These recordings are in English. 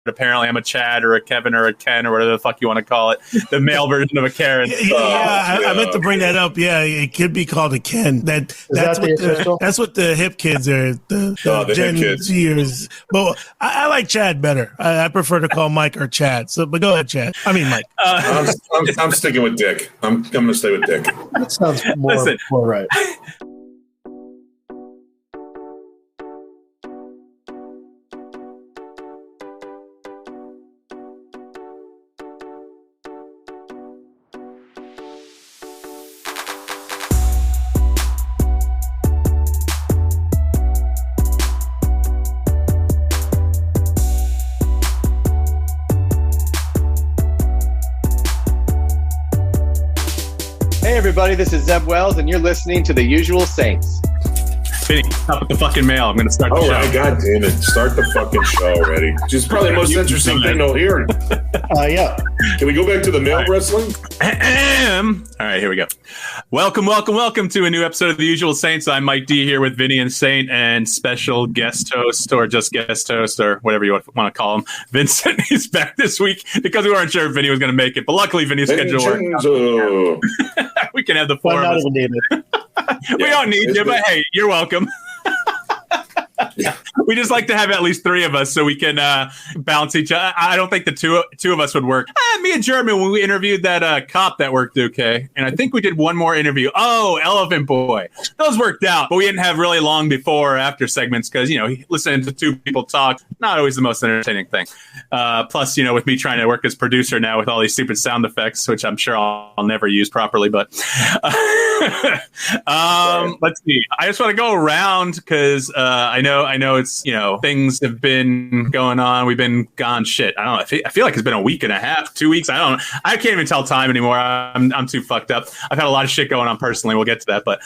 apparently I'm a Chad or a Kevin or a Ken or whatever the fuck you want to call it. The male version of a Karen. I meant to bring that up. Yeah, it could be called a Ken. That's what the hip kids are. The Gen Zers. But I like Chad better. I prefer to call Mike or Chad. So, but go ahead, Chad. I mean, Mike. I'm sticking with Dick. I'm going to stay with Dick. That sounds more right. Hey everybody, this is Zeb Wells, and you're listening to The Usual Saints. Vinnie, stop with the fucking mail. I'm going to start the show. All right, God damn it. Start the fucking show already. Which is probably the most interesting thing they'll hear. Yeah. Can we go back to the male wrestling? All right, here we go. Welcome to a new episode of The Usual Saints. I'm Mike D here with Vinnie and Saint and special guest host or just guest host or whatever you want to call him. Vincent is back this week because we weren't sure if Vinnie was going to make it. But luckily, Vinnie's schedule worked. We can have the four of us. We don't need you, but hey, you're welcome. We just like to have at least three of us so we can balance each other. I don't think the two of us would work. Me and Jeremy, when we interviewed that cop, that worked okay. And I think we did one more interview. Oh, Elephant Boy. Those worked out. But we didn't have really long before or after segments because, listening to two people talk, not always the most entertaining thing. Plus, with me trying to work as producer now with all these stupid sound effects, which I'm sure I'll never use properly. But let's see. I just want to go around because I know it's, things have been going on. We've been gone shit. I don't know. I feel like it's been a week and a half, 2 weeks. I don't know. I can't even tell time anymore. I'm too fucked up. I've had a lot of shit going on personally. We'll get to that. But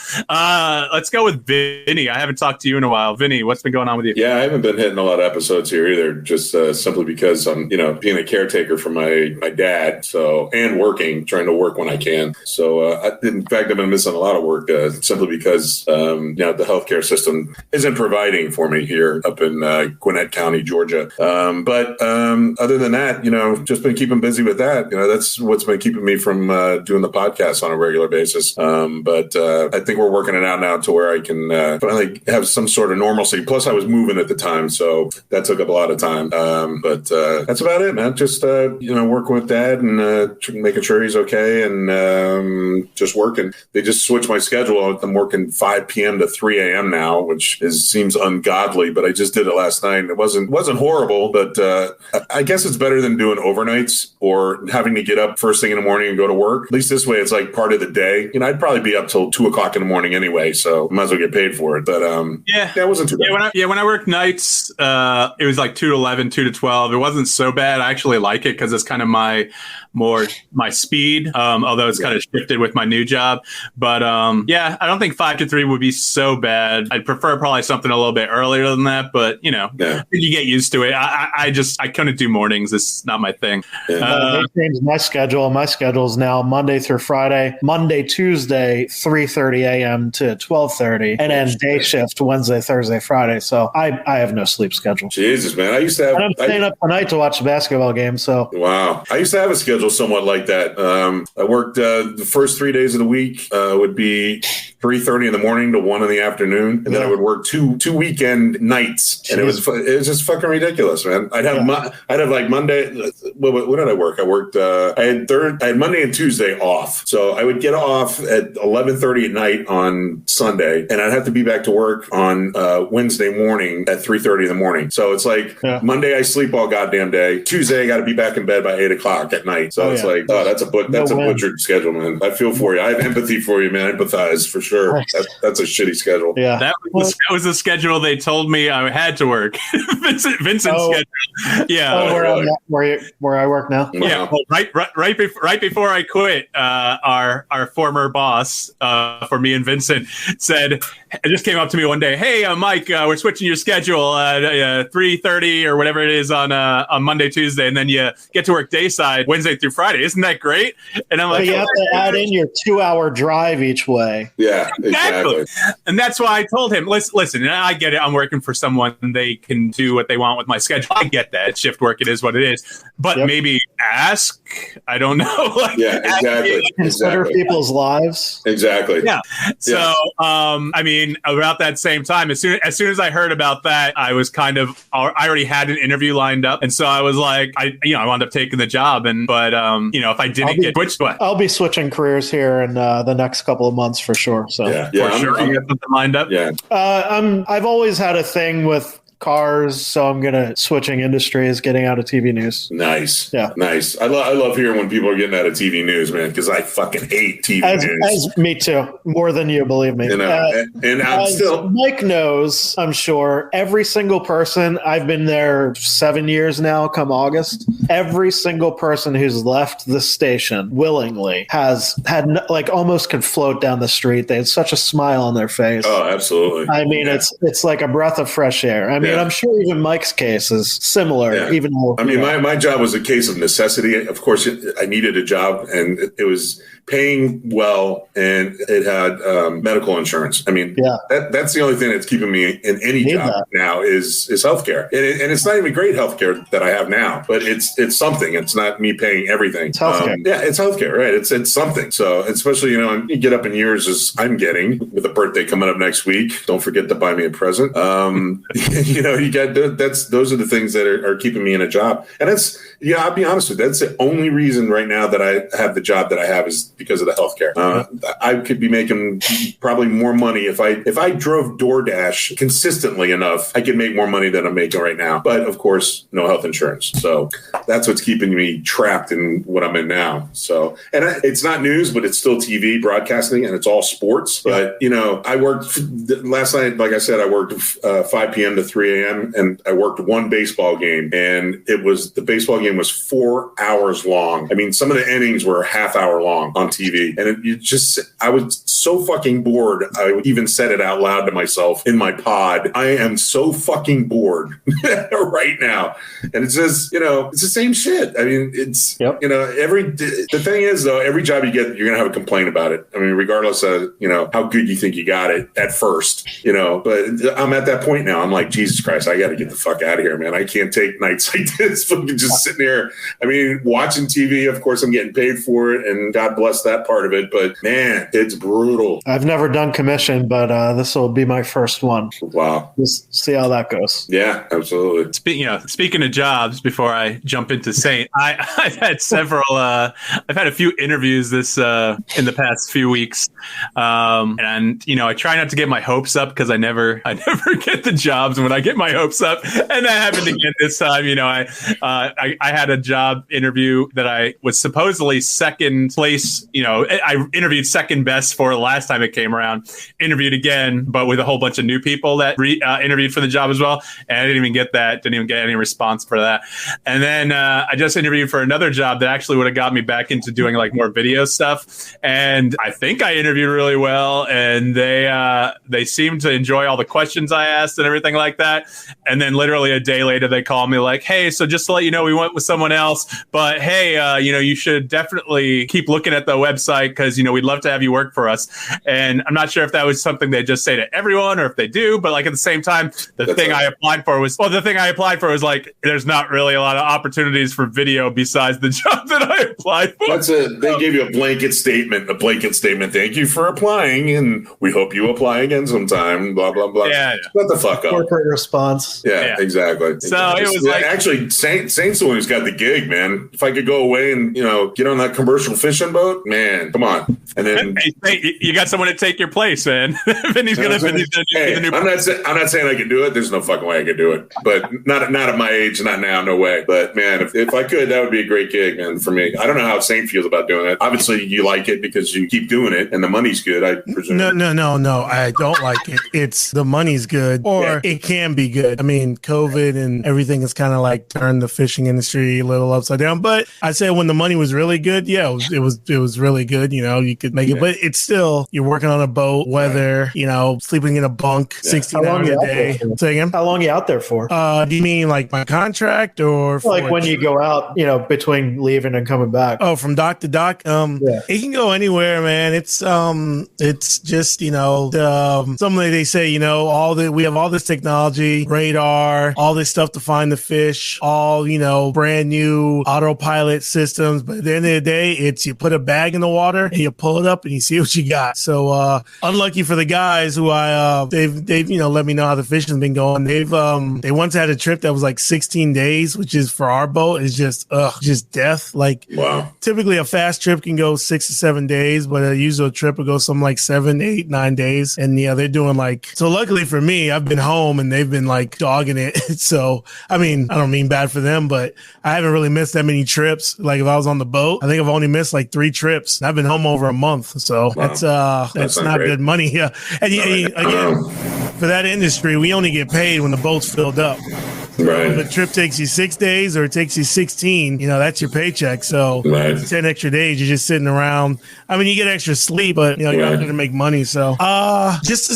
let's go with Vinnie. I haven't talked to you in a while. Vinnie, what's been going on with you? Yeah, I haven't been hitting a lot of episodes here either, just simply because I'm, being a caretaker for my dad, and trying to work when I can. So, in fact, I've been missing a lot of work simply because, the healthcare system isn't providing for me here up in Gwinnett County, Georgia. But other than that, just been keeping busy with that. That's what's been keeping me from doing the podcast on a regular basis. But I think we're working it out now to where I can finally have some sort of normalcy. Plus, I was moving at the time, so that took up a lot of time. But that's about it, man. Just working with Dad and making sure he's okay, and just working. They just switched my schedule. I'm working 5 p.m. to 3 a.m. now, which seems ungodly. But I just did it last night. It wasn't horrible, but I guess it's better than doing overnights or having to get up first thing in the morning and go to work. At least this way, it's like part of the day. I'd probably be up till 2:00 in the morning anyway, so I might as well get paid for it. But it wasn't too bad. When I worked nights, it was like 2 to 11, 2 to 12. It wasn't so bad. I actually like it because it's kind of my speed, although it's kind of shifted with my new job. But I don't think 5 to 3 would be so bad. I'd prefer probably something a little bit earlier than that, but you get used to it. I couldn't do mornings. It's not my thing. They changed my schedule. My schedule is now Monday through Friday, Monday, Tuesday, 3:30 a.m. to 12:30, and then day shift Wednesday, Thursday, Friday. So I have no sleep schedule. Jesus, man. I used to have. And I'm staying up tonight to watch the basketball game. So wow, I used to have a schedule somewhat like that. I worked the first 3 days of the week would be 3:30 in the morning to 1 in the afternoon, and then I would work two weekend nights, and it was just fucking ridiculous, man. I'd have like Monday. What did I work? I worked. I had Monday and Tuesday off, so I would get off at 11:30 at night on Sunday, and I'd have to be back to work on Wednesday morning at 3:30 in the morning. So it's like Monday I sleep all goddamn day. Tuesday I got to be back in bed by 8 o'clock at night. So it's like, that's a butchered schedule, man. I feel for you. I have empathy for you, man. I empathize for sure. That's a shitty schedule. Yeah, that was the schedule they told me I had to work. Vincent's schedule. Yeah, where I work now. Wow. Yeah, well, right before I quit, our former boss for me and Vincent it just came up to me one day. Hey, Mike, we're switching your schedule 3:30 or whatever it is on Monday, Tuesday, and then you get to work dayside Wednesday through Friday. Isn't that great? And I'm like, you have to add in your 2-hour drive each way. Yeah. Yeah, exactly. And that's why I told him, listen, I get it. I'm working for someone and they can do what they want with my schedule. I get that. It's shift work. It is what it is. But maybe ask. I don't know. Exactly. Consider people's lives. Exactly. Yeah. So, I mean, about that same time, as soon as I heard about that, I was I already had an interview lined up. And so I was like, I wound up taking the job. But if I didn't get switched, I'll be switching careers here in the next couple of months for sure. So for sure, you got something lined up. Yeah. I've always had a thing with cars, so I'm gonna switching industries, getting out of TV news. Nice. Yeah. Nice. I love hearing when people are getting out of TV news, man, because I fucking hate TV news. Me too. More than you, believe me. And I'm still. Mike knows, I'm sure, every single person, I've been there 7 years now, come August, every single person who's left the station willingly has had, almost could float down the street. They had such a smile on their face. Oh, absolutely. I mean, it's like a breath of fresh air. I mean, I'm sure even Mike's case is similar. Yeah. Even more. I mean, my job was a case of necessity. Of course, I needed a job, and it was paying well, and it had medical insurance. I mean, that's the only thing that's keeping me in any job now is healthcare, and it's not even great healthcare that I have now, but it's something. It's not me paying everything. It's healthcare. It's healthcare, right? It's something. So especially you get up in years as I'm getting with a birthday coming up next week. Don't forget to buy me a present. You got those are the things that are keeping me in a job, and I'll be honest with you, that's the only reason right now that I have the job that I have is because of the healthcare. I could be making probably more money if I drove DoorDash consistently enough. I could make more money than I'm making right now, but of course, no health insurance. So that's what's keeping me trapped in what I'm in now. So, and it's not news, but it's still TV broadcasting, and it's all sports. But I worked last night. Like I said, I worked 5 p.m. to 3 a.m. and I worked one baseball game, and the baseball game was 4 hours long. I mean, some of the innings were a half hour long on TV, and I was so fucking bored. I even said it out loud to myself in my pod. I am so fucking bored right now, and it's just it's the same shit. I mean, it's the thing is though, every job you get, you're gonna have a complaint about it. I mean, regardless of how good you think you got it at first, but I'm at that point now. I'm like, Jesus Christ, I got to get the fuck out of here, man. I can't take nights like this. Fucking just sitting here. I mean, watching TV, of course, I'm getting paid for it, and God bless that part of it. But man, it's brutal. I've never done commission, but this will be my first one. Wow. Just see how that goes. Yeah, absolutely. Speaking of jobs, before I jump into Sainte, I've had several. I've had a few interviews in the past few weeks, and I try not to get my hopes up because I never get the jobs when I get my hopes up, and that happened again this time. I had a job interview that I was supposedly second place. I interviewed second best for the last time it came around. Interviewed again, but with a whole bunch of new people that interviewed for the job as well, and I didn't even get that. Didn't even get any response for that. And then I just interviewed for another job that actually would have got me back into doing more video stuff, and I think I interviewed really well, and they seemed to enjoy all the questions I asked and everything like that. And then literally a day later, they called me like, hey, so just to let you know, we went with someone else, but hey, you should definitely keep looking at the website because, we'd love to have you work for us. And I'm not sure if that was something they just say to everyone or if they do, but at the same time, the thing I applied for was there's not really a lot of opportunities for video besides the job that I applied for. They gave you a blanket statement. Thank you for applying, and we hope you apply again sometime, blah, blah, blah. Yeah. Shut the fuck up. Corporate response. Yeah, exactly. So it was actually Sainte's the one who's got the gig, man. If I could go away and get on that commercial fishing boat, man, come on. And then hey, you got someone to take your place, man. Vinnie's gonna be the new. I'm not saying I can do it. There's no fucking way I could do it. But not at my age, not now, no way. But man, if I could, that would be a great gig, man, for me. I don't know how Sainte feels about doing it. Obviously, you like it because you keep doing it, and the money's good. I presume. No. I don't like it. It's the money's good, or it can be good. I mean, COVID and everything has kind of turned the fishing industry a little upside down. But I say when the money was really good, it was was really good. You could make it, but it's still, you're working on a boat, weather, sleeping in a bunk, 16 hours a day. Say again? How long are you out there for? Do you mean like my contract or like when you go out, between leaving and coming back? Oh, from dock to dock? It can go anywhere, man. It's just, something they say, we have all this technology, radar, all this stuff to find the fish, all, brand new autopilot systems. But at the end of the day, it's you put a bag in the water and you pull it up and you see what you got. So, unlucky for the guys who they've let me know how the fishing's been going. They once had a trip that was like 16 days, which is for our boat is just death. Like, wow. Typically a fast trip can go 6 to 7 days, but a usual trip will go something like 7, 8, 9 days. And they're doing so luckily for me, I've been home and they've been like dogging it. So, I mean, I don't mean bad for them, but I haven't really missed that many trips. Like if I was on the boat, I think I've only missed like 3 trips. I've been home over a month. So wow. That's not great. Good money. Yeah. And again, for that industry, we only get paid when the boat's filled up. Right. If a trip takes you 6 days or it takes you 16, that's your paycheck. So 10 extra days, you're just sitting around. I mean, you get extra sleep, but you're not going to make money. So, just to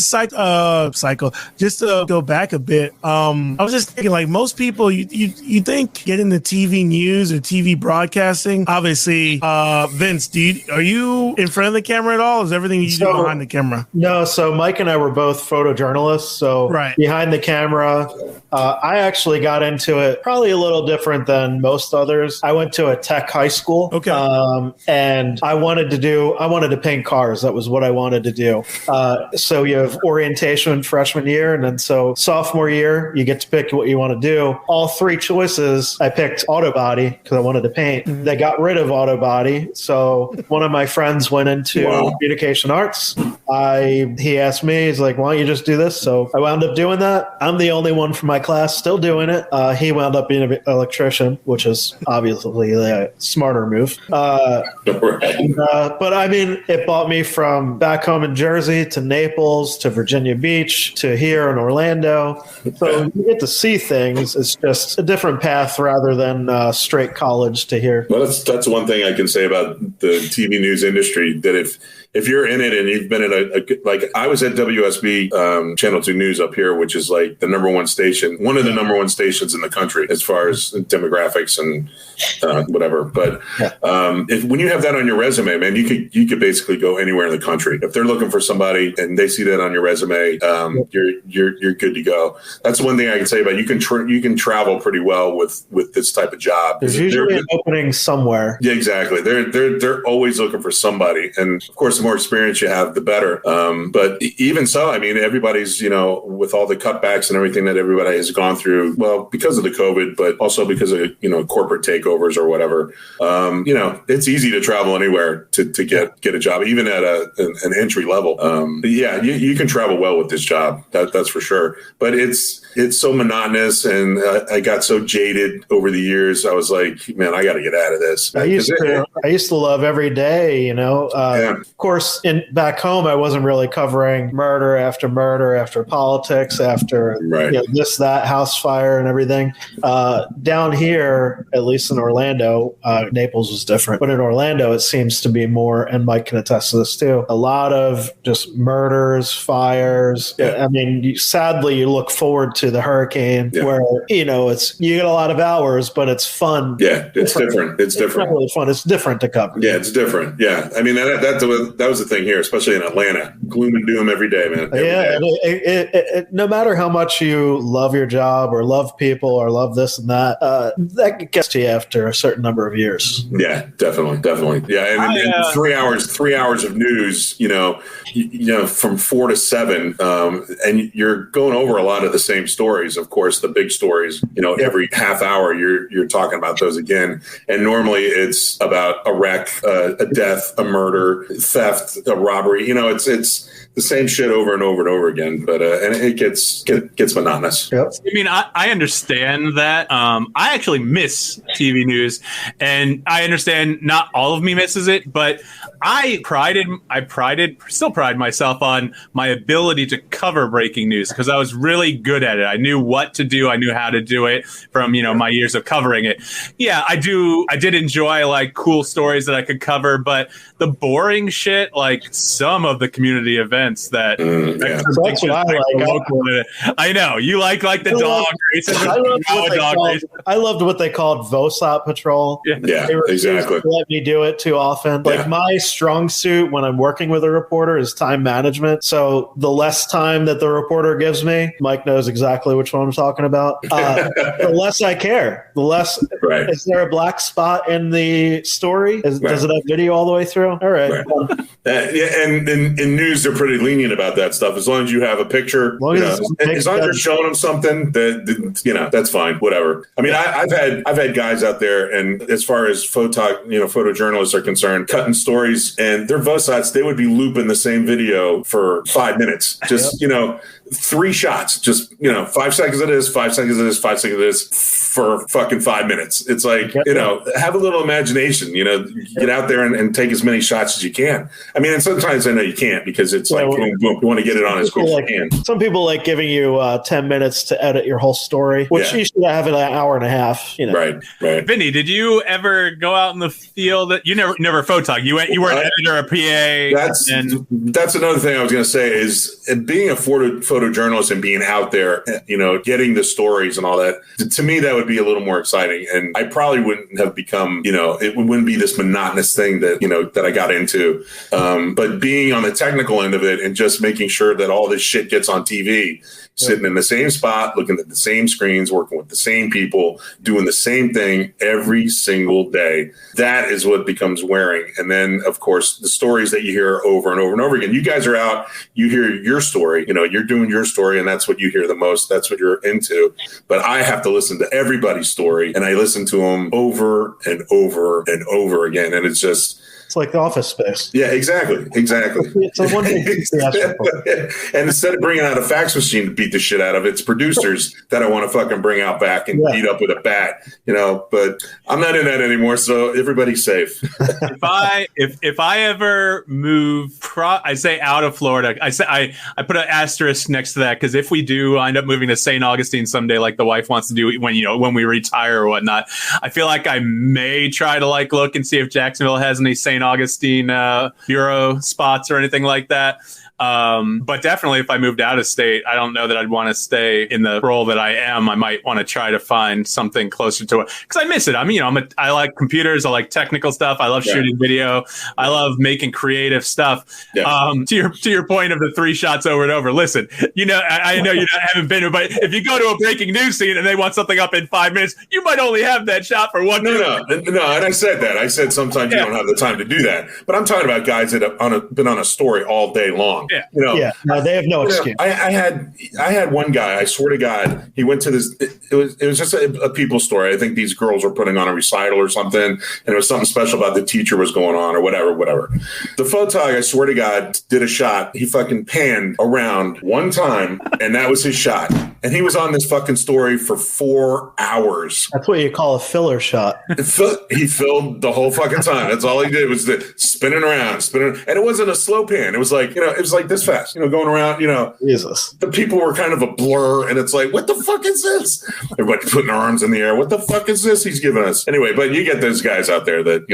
go back a bit. I was just thinking, like most people, you think get into TV news or TV broadcasting. Obviously, Vince, are you in front of the camera at all? Is everything you do behind the camera? No. So Mike and I were both photojournalists. So behind the camera, I actually got into it probably a little different than most others. I went to a tech high school. Okay. And I wanted to paint cars. That was what I wanted to do. So you have orientation freshman year. And then so sophomore year, you get to pick what you want to do. All 3 choices, I picked auto body because I wanted to paint. Mm-hmm. They got rid of auto body. So one of my friends went into communication arts. He asked me, he's like, why don't you just do this? So I wound up doing that. I'm the only one from my class still doing it. He wound up being an electrician, which is obviously a smarter move. But I mean, it brought me from back home in Jersey to Naples to Virginia Beach to here in Orlando. So you get to see things. It's just a different path rather than straight college to here. Well, that's one thing I can say about the TV news industry, that if you're in it and you've been in like I was at WSB Channel 2 News up here, which is like the number one station, one of the number one stations in the country as far as demographics and whatever. But when you have that on your resume, man, you could basically go anywhere in the country. If they're looking for somebody and they see that on your resume, you're good to go. That's one thing I can say about you can travel pretty well with this type of job. There's usually an opening somewhere. Yeah, exactly. They're always looking for somebody, and of course, the more experience you have, the better. But even so, I mean, everybody's, with all the cutbacks and everything that everybody has gone through, well, because of the COVID, but also because of, corporate takeovers or whatever, it's easy to travel anywhere to get a job, even at an entry level. But yeah, you can travel well with this job. That's for sure. But it's so monotonous, and I got so jaded over the years. I was like, man, I got to get out of this. I used to love every day, Of course, back home, I wasn't really covering murder after politics, after this, that, house fire and everything. Down here, at least in Orlando, Naples was different. But in Orlando, it seems to be more, and Mike can attest to this too, a lot of just murders, fires. Yeah. I mean, sadly, you look forward to the hurricane where, you get a lot of hours, but it's fun. Yeah, it's different. It's different. It's really fun. It's different to cover. Yeah, it's different. Yeah. I mean, that was the thing here, especially in Atlanta. Gloom and doom every day, man. It, no matter how much you love your job or love people or love this and that, that gets to you after a certain number of years. Yeah, definitely. Yeah, and 3 hours of news, from 4 to 7, and you're going over a lot of the same stories. Of course, the big stories, every half hour you're talking about those again. And normally it's about a wreck, a death, a murder, theft, a robbery. It's the same shit over and over and over again, but and it gets monotonous. Yep. I mean, I understand that. I actually miss TV news, and I understand not all of me misses it, but I still pride myself on my ability to cover breaking news because I was really good at it. I knew what to do. I knew how to do it from, my years of covering it. Yeah, I did enjoy like cool stories that I could cover, but the boring shit, like some of the community events that that's what I like. I know you like the dog races. I loved what they called VOSOP patrol. Yeah, exactly. Let me do it too often. Like my strong suit when I'm working with a reporter is time management. So the less time that the reporter gives me, Mike knows exactly which one I'm talking about. The less I care. The less. Right. Is there a black spot in the story? Does it have video all the way through? All right. And in news, they're pretty lenient about that stuff. As long as you have a picture, as long as you're showing them something, that that's fine. Whatever. I mean, I've had guys out there, and as far as photojournalists are concerned, cutting stories, and their VOSOTs, they would be looping the same video for 5 minutes. Just 3 shots, just 5 seconds of this, 5 seconds of this, 5 seconds of this for fucking 5 minutes. It's like have a little imagination. Get out there and take as many shots as you can. I mean, and sometimes I know you can't because it's boom, boom, you want to get it on as quick as you can. Some people like giving you 10 minutes to edit your whole story, which you should have it an hour and a half. Right. Vinny, did you ever go out in the field? You never photog. You were an editor, a PA. That's another thing I was going to say is being a photojournalist and being out there, getting the stories and all that. To me, that would be a little more exciting, and I probably wouldn't have become, it wouldn't be this monotonous thing that that I got into. But being on the technical end of it and just making sure that all this shit gets on TV, sitting in the same spot, looking at the same screens, working with the same people, doing the same thing every single day. That is what becomes wearing. And then, of course, the stories that you hear over and over and over again. You guys are out, you hear your story, you're doing your story, and that's what you hear the most. That's what you're into. But I have to listen to everybody's story, and I listen to them over and over and over again. And it's like the Office Space. Yeah, exactly. It's a one thing. And instead of bringing out a fax machine to beat the shit out of it, it's producers that I want to fucking bring out back and beat up with a bat, but I'm not in that anymore. So everybody's safe. If I ever move, I say out of Florida, I put an asterisk next to that because if we do end up moving to St. Augustine someday, like the wife wants to do when we retire or whatnot, I feel like I may try to look and see if Jacksonville has any St. Augustine bureau spots or anything like that. But definitely if I moved out of state, I don't know that I'd want to stay in the role that I am. I might want to try to find something closer to it because I miss it. I mean, I like computers. I like technical stuff. I love shooting video. I love making creative stuff. Yeah. To your point of the 3 shots over and over. Listen, I know you haven't been, but if you go to a breaking news scene and they want something up in 5 minutes, you might only have that shot for 1 minute. No. And I said that. I said sometimes you don't have the time to do that. But I'm talking about guys that have been on a story all day long. Yeah. No, they have no excuse. I had one guy, I swear to God, he went to this, it was just a people story. I think these girls were putting on a recital or something, and it was something special about the teacher was going on or whatever. The photog, I swear to God, did a shot. He fucking panned around one time, and that was his shot. And he was on this fucking story for 4 hours. That's what you call a filler shot. He filled the whole fucking time. That's all he did was spinning around. And it wasn't a slow pan. It was like, it was like this fast, going around, Jesus. The people were kind of a blur, and it's like, what the fuck is this? Everybody putting their arms in the air. What the fuck is this he's giving us? Anyway, but you get those guys out there that,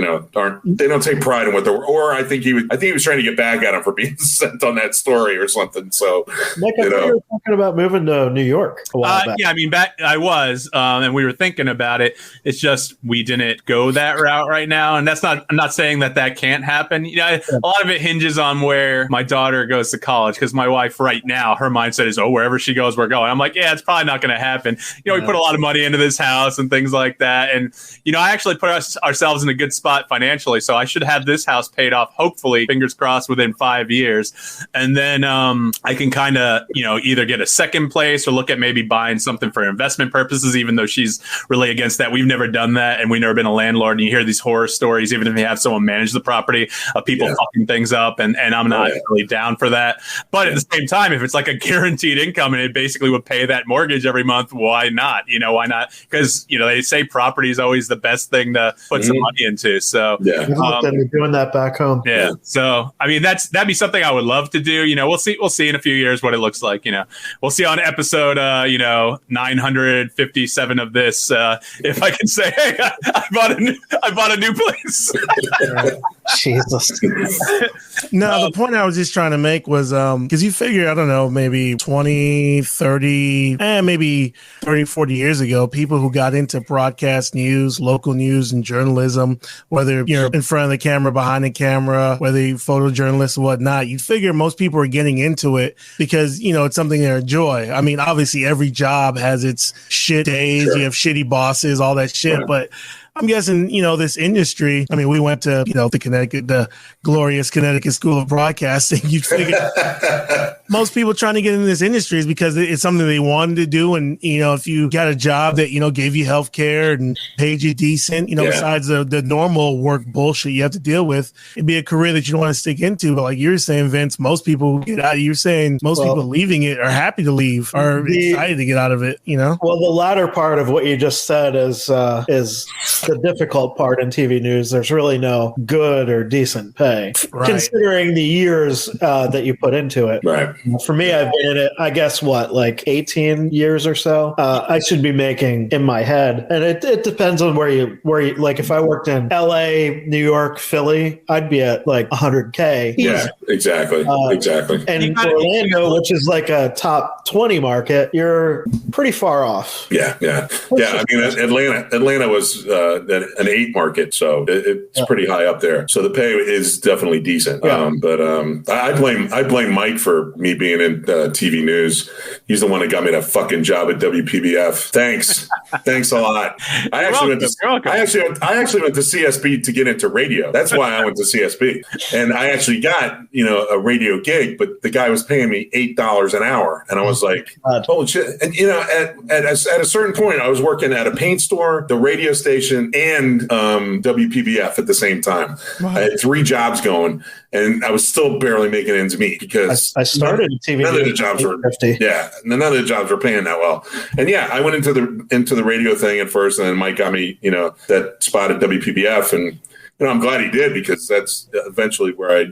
they don't take pride in what they're, or I think he was trying to get back at him for being sent on that story or something. So, Mike, I thought you were talking about moving to New York a while back. Yeah, I mean, I was, and we were thinking about it. It's just, we didn't go that route right now. And I'm not saying that can't happen. A lot of it hinges on where my daughter goes to college, because my wife right now, her mindset is, wherever she goes, we're going. I'm like, yeah, it's probably not going to happen. We put a lot of money into this house and things like that. And, I actually put ourselves in a good spot financially. So I should have this house paid off, hopefully, fingers crossed, within 5 years. And then I can kind of, either get a second place or look at maybe buying something for investment purposes, even though she's really against that. We've never done that, and we've never been a landlord. And you hear these horror stories, even if you have someone manage the property, of people fucking things up. And I'm not really down for that. But at the same time, if it's like a guaranteed income and it basically would pay that mortgage every month, why not? Why not? Because, they say property is always the best thing to put some money into. So they're doing that back home. Yeah. So, I mean, that'd be something I would love to do. We'll see in a few years what it looks like. We'll see on episode, 957 of this, if I can say, hey, I bought a new place. Jesus. No, the point I was just trying to make was, because you figure, I don't know, maybe 20, 30, maybe 30, 40 years ago, people who got into broadcast news, local news and journalism, whether you're in front of the camera, behind the camera, whether you're photojournalists or whatnot, you'd figure most people are getting into it because, it's something they enjoy. I mean, obviously every job has its shit days. Sure. You have shitty bosses, all that shit, but I'm guessing, this industry, I mean, we went to, the glorious Connecticut School of Broadcasting. You'd figure most people trying to get into this industry is because it's something they wanted to do. And, if you got a job that, gave you health care and paid you decent, besides the normal work bullshit you have to deal with, it'd be a career that you don't want to stick into. But like you're saying, Vince, most people get out. You're saying most people leaving it are happy to leave, are excited to get out of it, Well, the latter part of what you just said is the difficult part in TV news. There's really no good or decent pay, considering the years that you put into it. Right. For me, I've been in it, I guess, like 18 years or so. I should be making in my head, and it depends on where you like. If I worked in LA, New York, Philly, I'd be at like 100K. Yeah, exactly. Exactly. And Orlando, which is like a top 20 market, you're pretty far off. Yeah. I mean, Atlanta was an 8 market, so it's pretty high up there. So the pay is definitely decent. Yeah. But I blame Mike for me being in TV news. He's the one that got me that fucking job at WPBF. Thanks a lot. I actually went to CSB to get into radio. That's why I went to CSB, and I actually got a radio gig, but the guy was paying me $8 an hour, and I was like, holy shit! And at a certain point, I was working at a paint store, the radio station, and WPBF at the same time. Wow. I had 3 jobs going, and I was still barely making ends meet because I started TV. None of the jobs were paying that well. And I went into the radio thing at first, and then Mike got me that spot at WPBF, and I'm glad he did, because that's eventually where I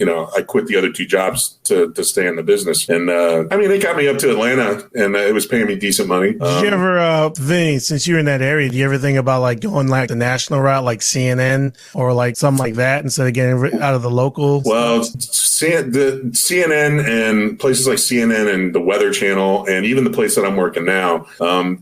quit the other 2 jobs to stay in the business. And they got me up to Atlanta, and it was paying me decent money. Did you ever, Vinnie, since you're in that area, do you ever think about like going like the national route, like CNN or like something like that, instead of getting out of the local? Well, the CNN and places like CNN and the Weather Channel, and even the place that I'm working now,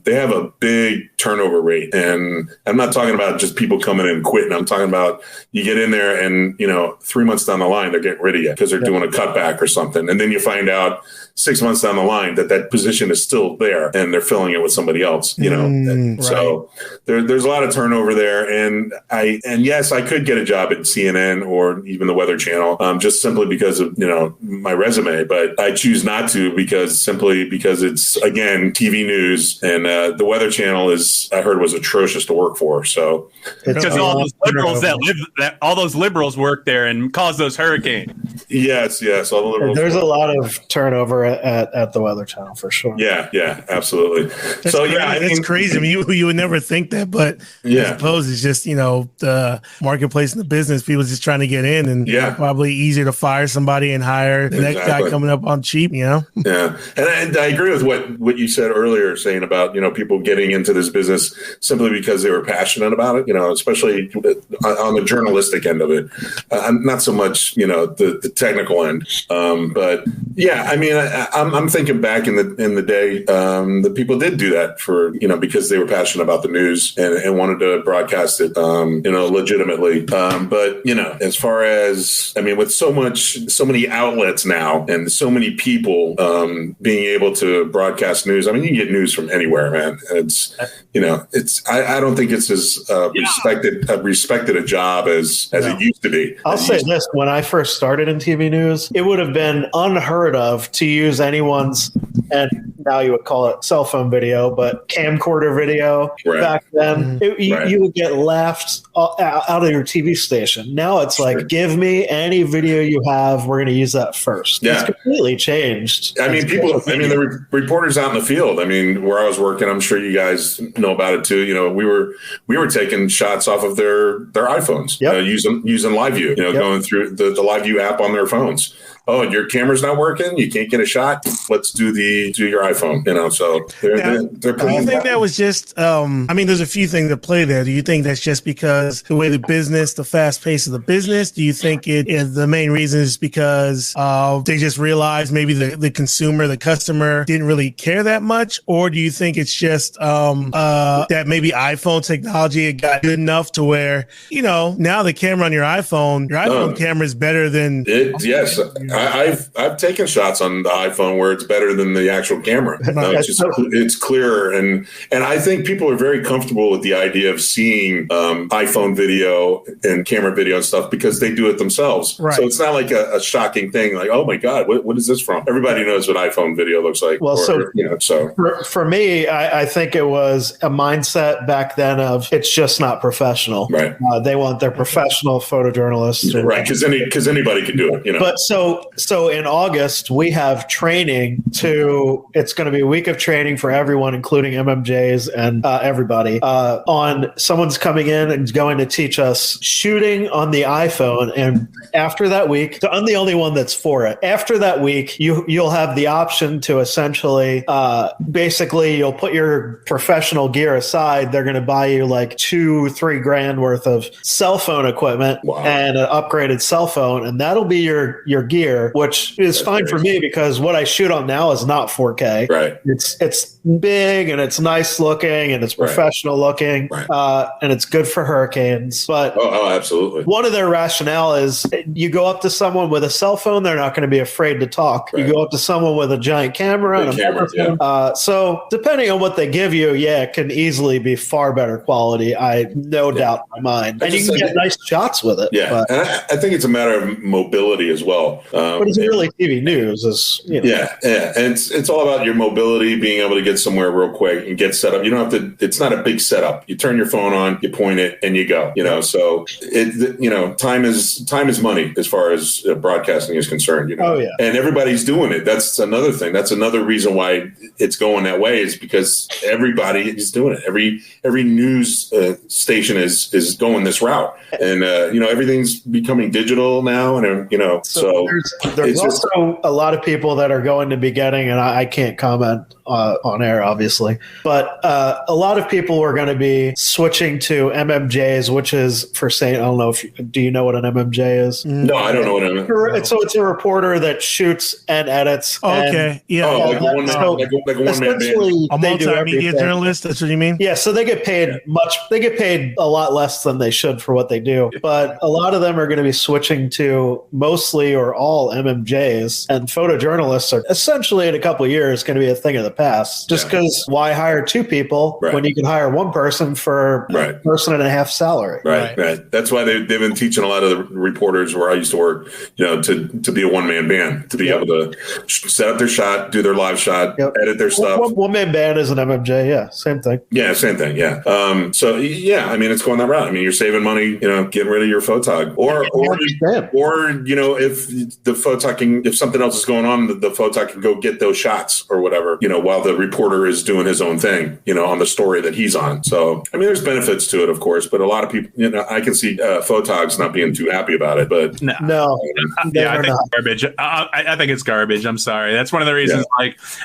they have a big turnover rate. And I'm not talking about just people coming in and quitting. I'm talking about you get in there and, 3 months down the line, they're getting rid of you because they're doing a cutback or something. And then you find out 6 months down the line that position is still there and they're filling it with somebody else, So there's a lot of turnover there. And yes, I could get a job at CNN or even the Weather Channel, just simply because of, my resume, but I choose not to because it's, again, TV news, and the Weather Channel I heard was atrocious to work for. So because all those liberals all those liberals work there and cause those hurricanes. Yes. All the liberals. There's a lot of turnover at the Weather Channel for sure. Yeah, absolutely. That's it's crazy. I mean, you would never think that, but I suppose it's just the marketplace and the business. People just trying to get in, and probably easier to fire somebody and hire the next guy coming up on cheap. Yeah, and I agree with what you said earlier, saying about people getting into this business simply because they were passionate about it. Especially on the journalistic end of it, not so much the technical end. But I mean, I'm thinking back in the day, the people did do that for because they were passionate about the news and wanted to broadcast it legitimately. But as far as with so many outlets now and so many people being able to broadcast news, you can get news from anywhere, man. I don't think it's as respected a job as it used to be. I'll say this: when I first started in TV news, it would have been unheard of to use anyone's, and now you would call it cell phone video, but camcorder video. Right. Back then, you would get laughed out of your TV station. Now it's like, give me any video you have. We're going to use that first. Yeah. It's completely changed. I mean, the reporters out in the field, I mean, where I was working, I'm sure you guys know about it too. You know, we were taking shots off of their iPhones, using Live View, going through the Live View app on their phones. Oh, and your camera's not working? You can't get a shot? Let's do your iPhone, so they're do you think that was just, there's a few things that play there. Do you think that's just because the way the fast pace of the business? Do you think it is the main reason is because they just realized maybe the consumer, the customer didn't really care that much? Or do you think it's just that maybe iPhone technology got good enough to where, now the camera on your iPhone camera is better than... Yes. I've taken shots on the iPhone where it's better than the actual camera. It's clearer, and I think people are very comfortable with the idea of seeing iPhone video and camera video and stuff because they do it themselves. Right. So it's not like a shocking thing. Like, oh my God, what is this from? Everybody knows what iPhone video looks like. Well, for me, I think it was a mindset back then of it's just not professional. Right. They want their professional photojournalists. Right. Because anybody can do it. But so in August, we have training it's going to be a week of training for everyone, including MMJs and everybody, on someone's coming in and going to teach us shooting on the iPhone. And after that week, so I'm the only one that's for it. After that week, you'll have the option to essentially, basically you'll put your professional gear aside. They're going to buy you like $2-3 grand worth of cell phone equipment and an upgraded cell phone. And that'll be your gear, which is fine for me because what I shoot on now is not 4K. Right. It's big and it's nice looking and it's professional looking, and it's good for hurricanes. But absolutely. One of their rationale is you go up to someone with a cell phone, they're not going to be afraid to talk. Right. You go up to someone with a giant camera and a microphone. So depending on what they give you, it can easily be far better quality. I no doubt in my mind. And you can get nice shots with it. Yeah. And I think it's a matter of mobility as well. But it's really TV news. Yeah. And it's all about your mobility, being able to get somewhere real quick and get set up. You don't have to, it's not a big setup. You turn your phone on, you point it, and you go, so time is money as far as broadcasting is concerned, Oh, yeah. And everybody's doing it. That's another thing. That's another reason why it's going that way is because everybody is doing it. Every news station is going this route. And, everything's becoming digital now. And, so there's also a lot of people that are going to be getting, and I can't comment on air, obviously, but a lot of people are going to be switching to MMJs, which is for Sainte. I don't know do you know what an MMJ is? No, I don't know what an MMJ is. So it's a reporter that shoots and edits. Okay. Like a one-man band. A multimedia journalist. That's what you mean? Yeah. So they get paid they get paid a lot less than they should for what they do. But a lot of them are going to be switching to mostly or all MMJs, and photojournalists are essentially in a couple of years going to be a thing of the past. Just because why hire two people when you can hire one person for a person and a half salary? Right. That's why they've been teaching a lot of the reporters where I used to work, to be a one-man band, to be able to set up their shot, do their live shot, edit their stuff. One-man band is an MMJ. Yeah, same thing. Yeah, same thing. Yeah. It's going that route. I mean, you're saving money, getting rid of your photog, or if the photog if something else is going on, the photog can go get those shots or whatever, while the reporter is doing his own thing, on the story that he's on. So, I mean, there's benefits to it, of course, but a lot of people, I can see photogs not being too happy about it, but no. I think it's garbage. I think it's garbage. I'm sorry. That's one of the reasons,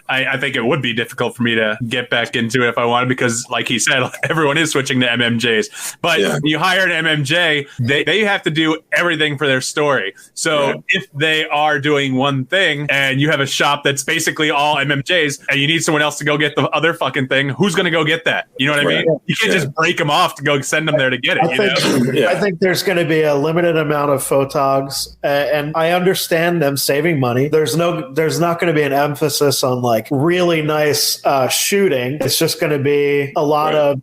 I think it would be difficult for me to get back into it if I wanted, because like he said, everyone is switching to MMJs, but when you hire an MMJ, they have to do everything for their story. So if they are doing one thing and you have a shop that's basically all MMJs and you need someone else to go get the other fucking thing, who's going to go get that? You know what I mean? You can't just break them off to go send them there to get it. I think there's going to be a limited amount of photogs, and I understand them saving money. There's not going to be an emphasis on like really nice shooting. It's just going to be a lot of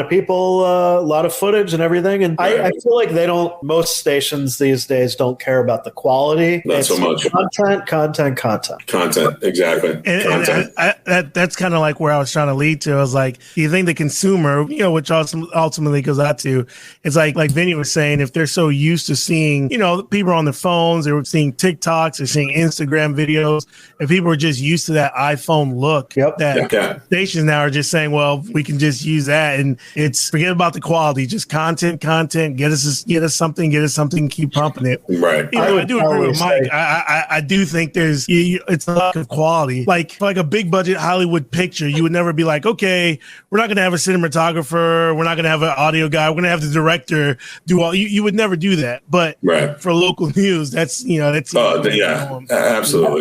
people, a lot of footage and everything. And I feel like most stations these days don't care about the quality. Not so much. Content, exactly. And that's kind of like where I was trying to lead to. I was like, do you think the consumer, which ultimately goes out to, it's like Vinnie was saying, if they're so used to seeing, people on their phones, they're seeing TikToks, they're seeing Instagram videos, if people are just used to that iPhone look, stations now are just saying, well, we can just use that, and it's forget about the quality, just content, get us something, keep pumping it. Right. I do agree with Mike. I do think it's a lack of quality. Like a big budget Hollywood picture, you would never be like, okay, we're not going to have a cinematographer, we're not going to have an audio guy, we're going to have the director do all. You would never do that. But for local news, that's absolutely.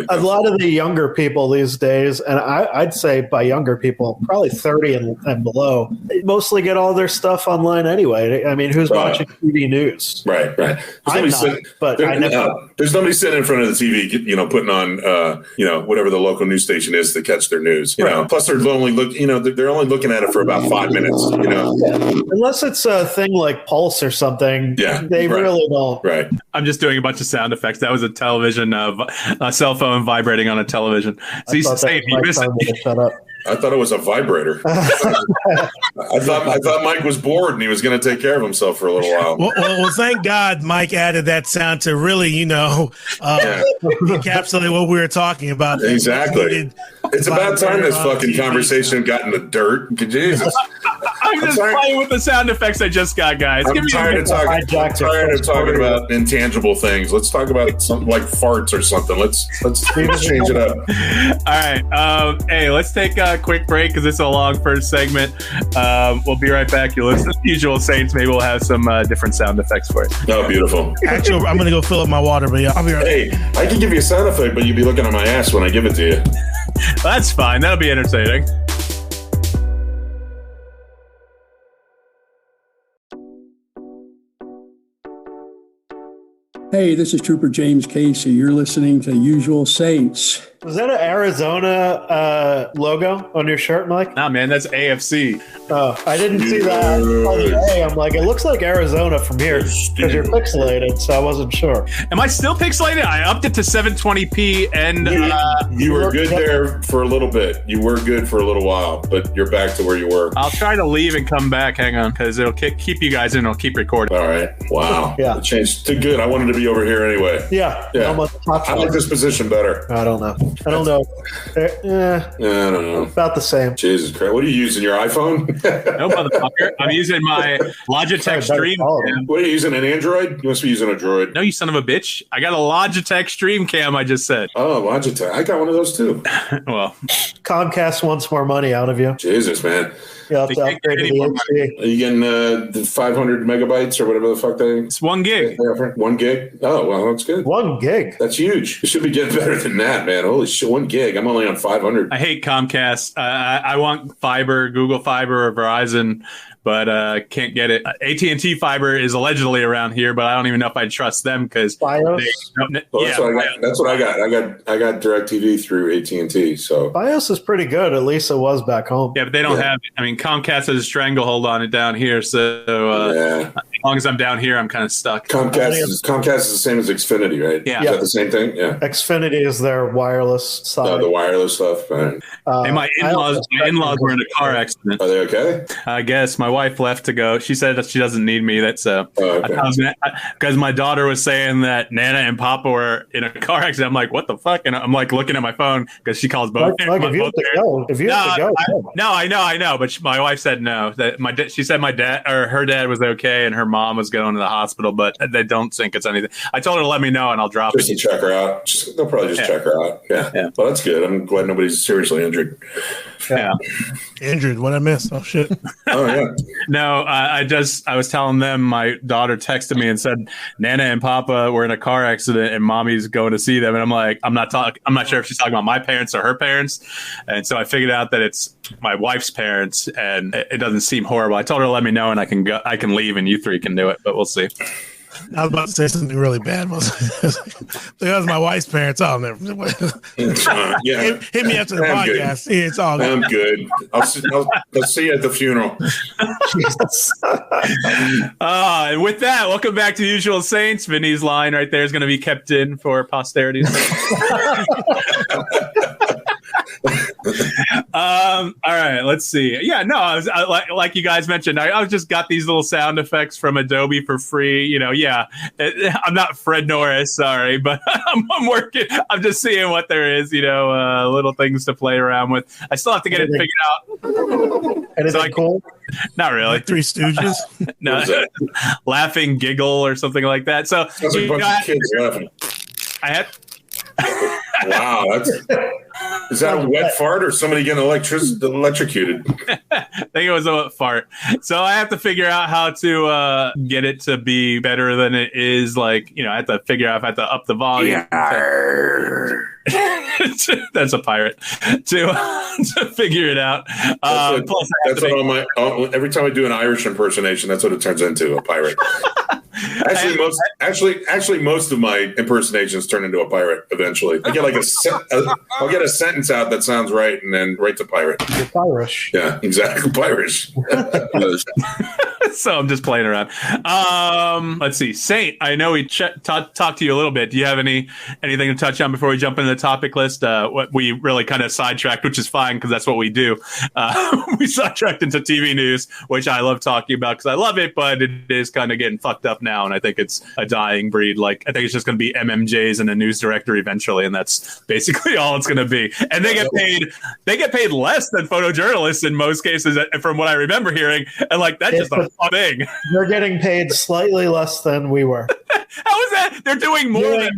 A lot of the younger people these days, and I'd say by younger people, probably 30 and below, they mostly get all their stuff online anyway. I mean, who's watching TV news? Right. There's nobody sitting in front of the TV, putting on, whatever the local news station is to catch their news. Plus they're only they're only looking at it for about 5 minutes. Unless it's a thing like Pulse or something. Yeah, they really don't. Right. I'm just doing a bunch of sound effects. That was a television, a cell phone vibrating on a television. See, Sainte, you missed it. Shut up. I thought it was a vibrator. I thought Mike was bored and he was going to take care of himself for a little while. Well, thank God Mike added that sound to really, encapsulate what we were talking about. Exactly. It's about time this fucking conversation got in the dirt. Jesus. I'm just playing with the sound effects I just got, guys. I'm tired of talking about intangible things. Let's talk about something like farts or something. Let's change it up. All right. Hey, let's take a quick break because it's a long first segment. We'll be right back. You listen to the Usual Saints. Maybe we'll have some different sound effects for it. Oh, beautiful. Actually, I'm going to go fill up my water, but I'll be right back. Hey, I can give you a sound effect, but you'd be looking at my ass when I give it to you. That's fine. That'll be entertaining. Hey, this is Trooper James Casey. You're listening to Usual Saints. Was that an Arizona logo on your shirt, Mike? Nah, man, that's AFC. Oh, I didn't see that. I'm like, it looks like Arizona from here because you're pixelated, so I wasn't sure. Am I still pixelated? I upped it to 720p, and you were good there for a little bit. You were good for a little while, but you're back to where you were. I'll try to leave and come back. Hang on, because it'll keep you guys in. It'll keep recording. All right. Wow. Yeah. It changed to good. I wanted to be over here anyway. Yeah. I like this position better. I don't know. I don't know. I don't know. About the same. Jesus Christ. What are you using? Your iPhone? No, motherfucker. I'm using my Logitech Stream Cam. What are you using? An Android? You must be using a Droid. No, you son of a bitch. I got a Logitech Stream Cam, I just said. Oh, Logitech. I got one of those too. Well, Comcast wants more money out of you. Jesus, man. You have to upgrade to the HD. Are you getting the 500 megabytes or whatever the fuck they? It's 1 gig. 1 gig? Oh, well, that's good. 1 gig. That's huge. You should be getting better than that, man. Holy shit, 1 gig. I'm only on 500. I hate Comcast. I want fiber, Google Fiber or Verizon, but can't get it. AT&T Fiber is allegedly around here, but I don't even know if I trust them because that's what I got. I got DirecTV through AT&T. So BIOS is pretty good. At least it was back home. Yeah, but they don't have. I mean, Comcast has a stranglehold on it down here. So as long as I'm down here, I'm kind of stuck. Comcast is the same as Xfinity, right? Yeah. Is that the same thing? Yeah. Xfinity is their wireless side. No, the wireless stuff. Right. And my in-laws were in a car accident. Are they okay? I guess my wife left to go. She said that she doesn't need me. That's because my daughter was saying that Nana and Papa were in a car accident. I'm like, what the fuck? And I'm like looking at my phone because she calls both. If you have to go, I know. But my wife said no. That she said my dad or her dad was okay, and her mom was going to the hospital, but they don't think it's anything. I told her to let me know, and I'll drop just it. To check her out. They'll probably just check her out. Yeah. Well, that's good. I'm glad nobody's seriously injured. Yeah. Injured? What I missed? Oh shit. Oh yeah. No, I was telling them, my daughter texted me and said Nana and Papa were in a car accident and Mommy's going to see them, and I'm like, I'm not sure if she's talking about my parents or her parents, and so I figured out that it's my wife's parents, and it doesn't seem horrible. I told her to let me know, and I can leave, and you three can do it, but we'll see. I was about to say something really bad. That was my wife's parents. Oh, never. Yeah. Hit me after the podcast. Yeah, it's all good. I'm good. I'll see you at the funeral. Jesus. And with that, welcome back to Usual Saints. Vinnie's line right there is going to be kept in for posterity. All right, let's see. Yeah, no, I like you guys mentioned, I just got these little sound effects from Adobe for free. Yeah, I'm not Fred Norris, sorry, but I'm working. I'm just seeing what there is, little things to play around with. I still have to get it figured out. Anything cool? Not really. Like Three Stooges? No, laughing giggle or something like that. So sounds like a bunch of kids laughing. I had. Wow, is that a wet fart or somebody getting electrocuted? I think it was a fart. So I have to figure out how to get it to be better than it is. I have to figure out if I have to up the volume. That's a pirate to figure it out. Every time I do an Irish impersonation, that's what it turns into, a pirate. Actually, most of my impersonations turn into a pirate eventually. I get I'll get a sentence out that sounds right, and then right to pirate. You're Irish. Yeah, exactly, Irish. So I'm just playing around. Let's see, Saint. I know we talked to you a little bit. Do you have anything to touch on before we jump into the topic list? What we really kind of sidetracked, which is fine because that's what we do. We sidetracked into TV news, which I love talking about because I love it, but it is kind of getting fucked up now, and I think it's a dying breed. I think it's just going to be MMJs and a news director eventually, and that's basically all it's going to be. And they get paid less than photojournalists in most cases, from what I remember hearing. And that's just a thing. They're getting paid slightly less than we were. How is that? They're doing more than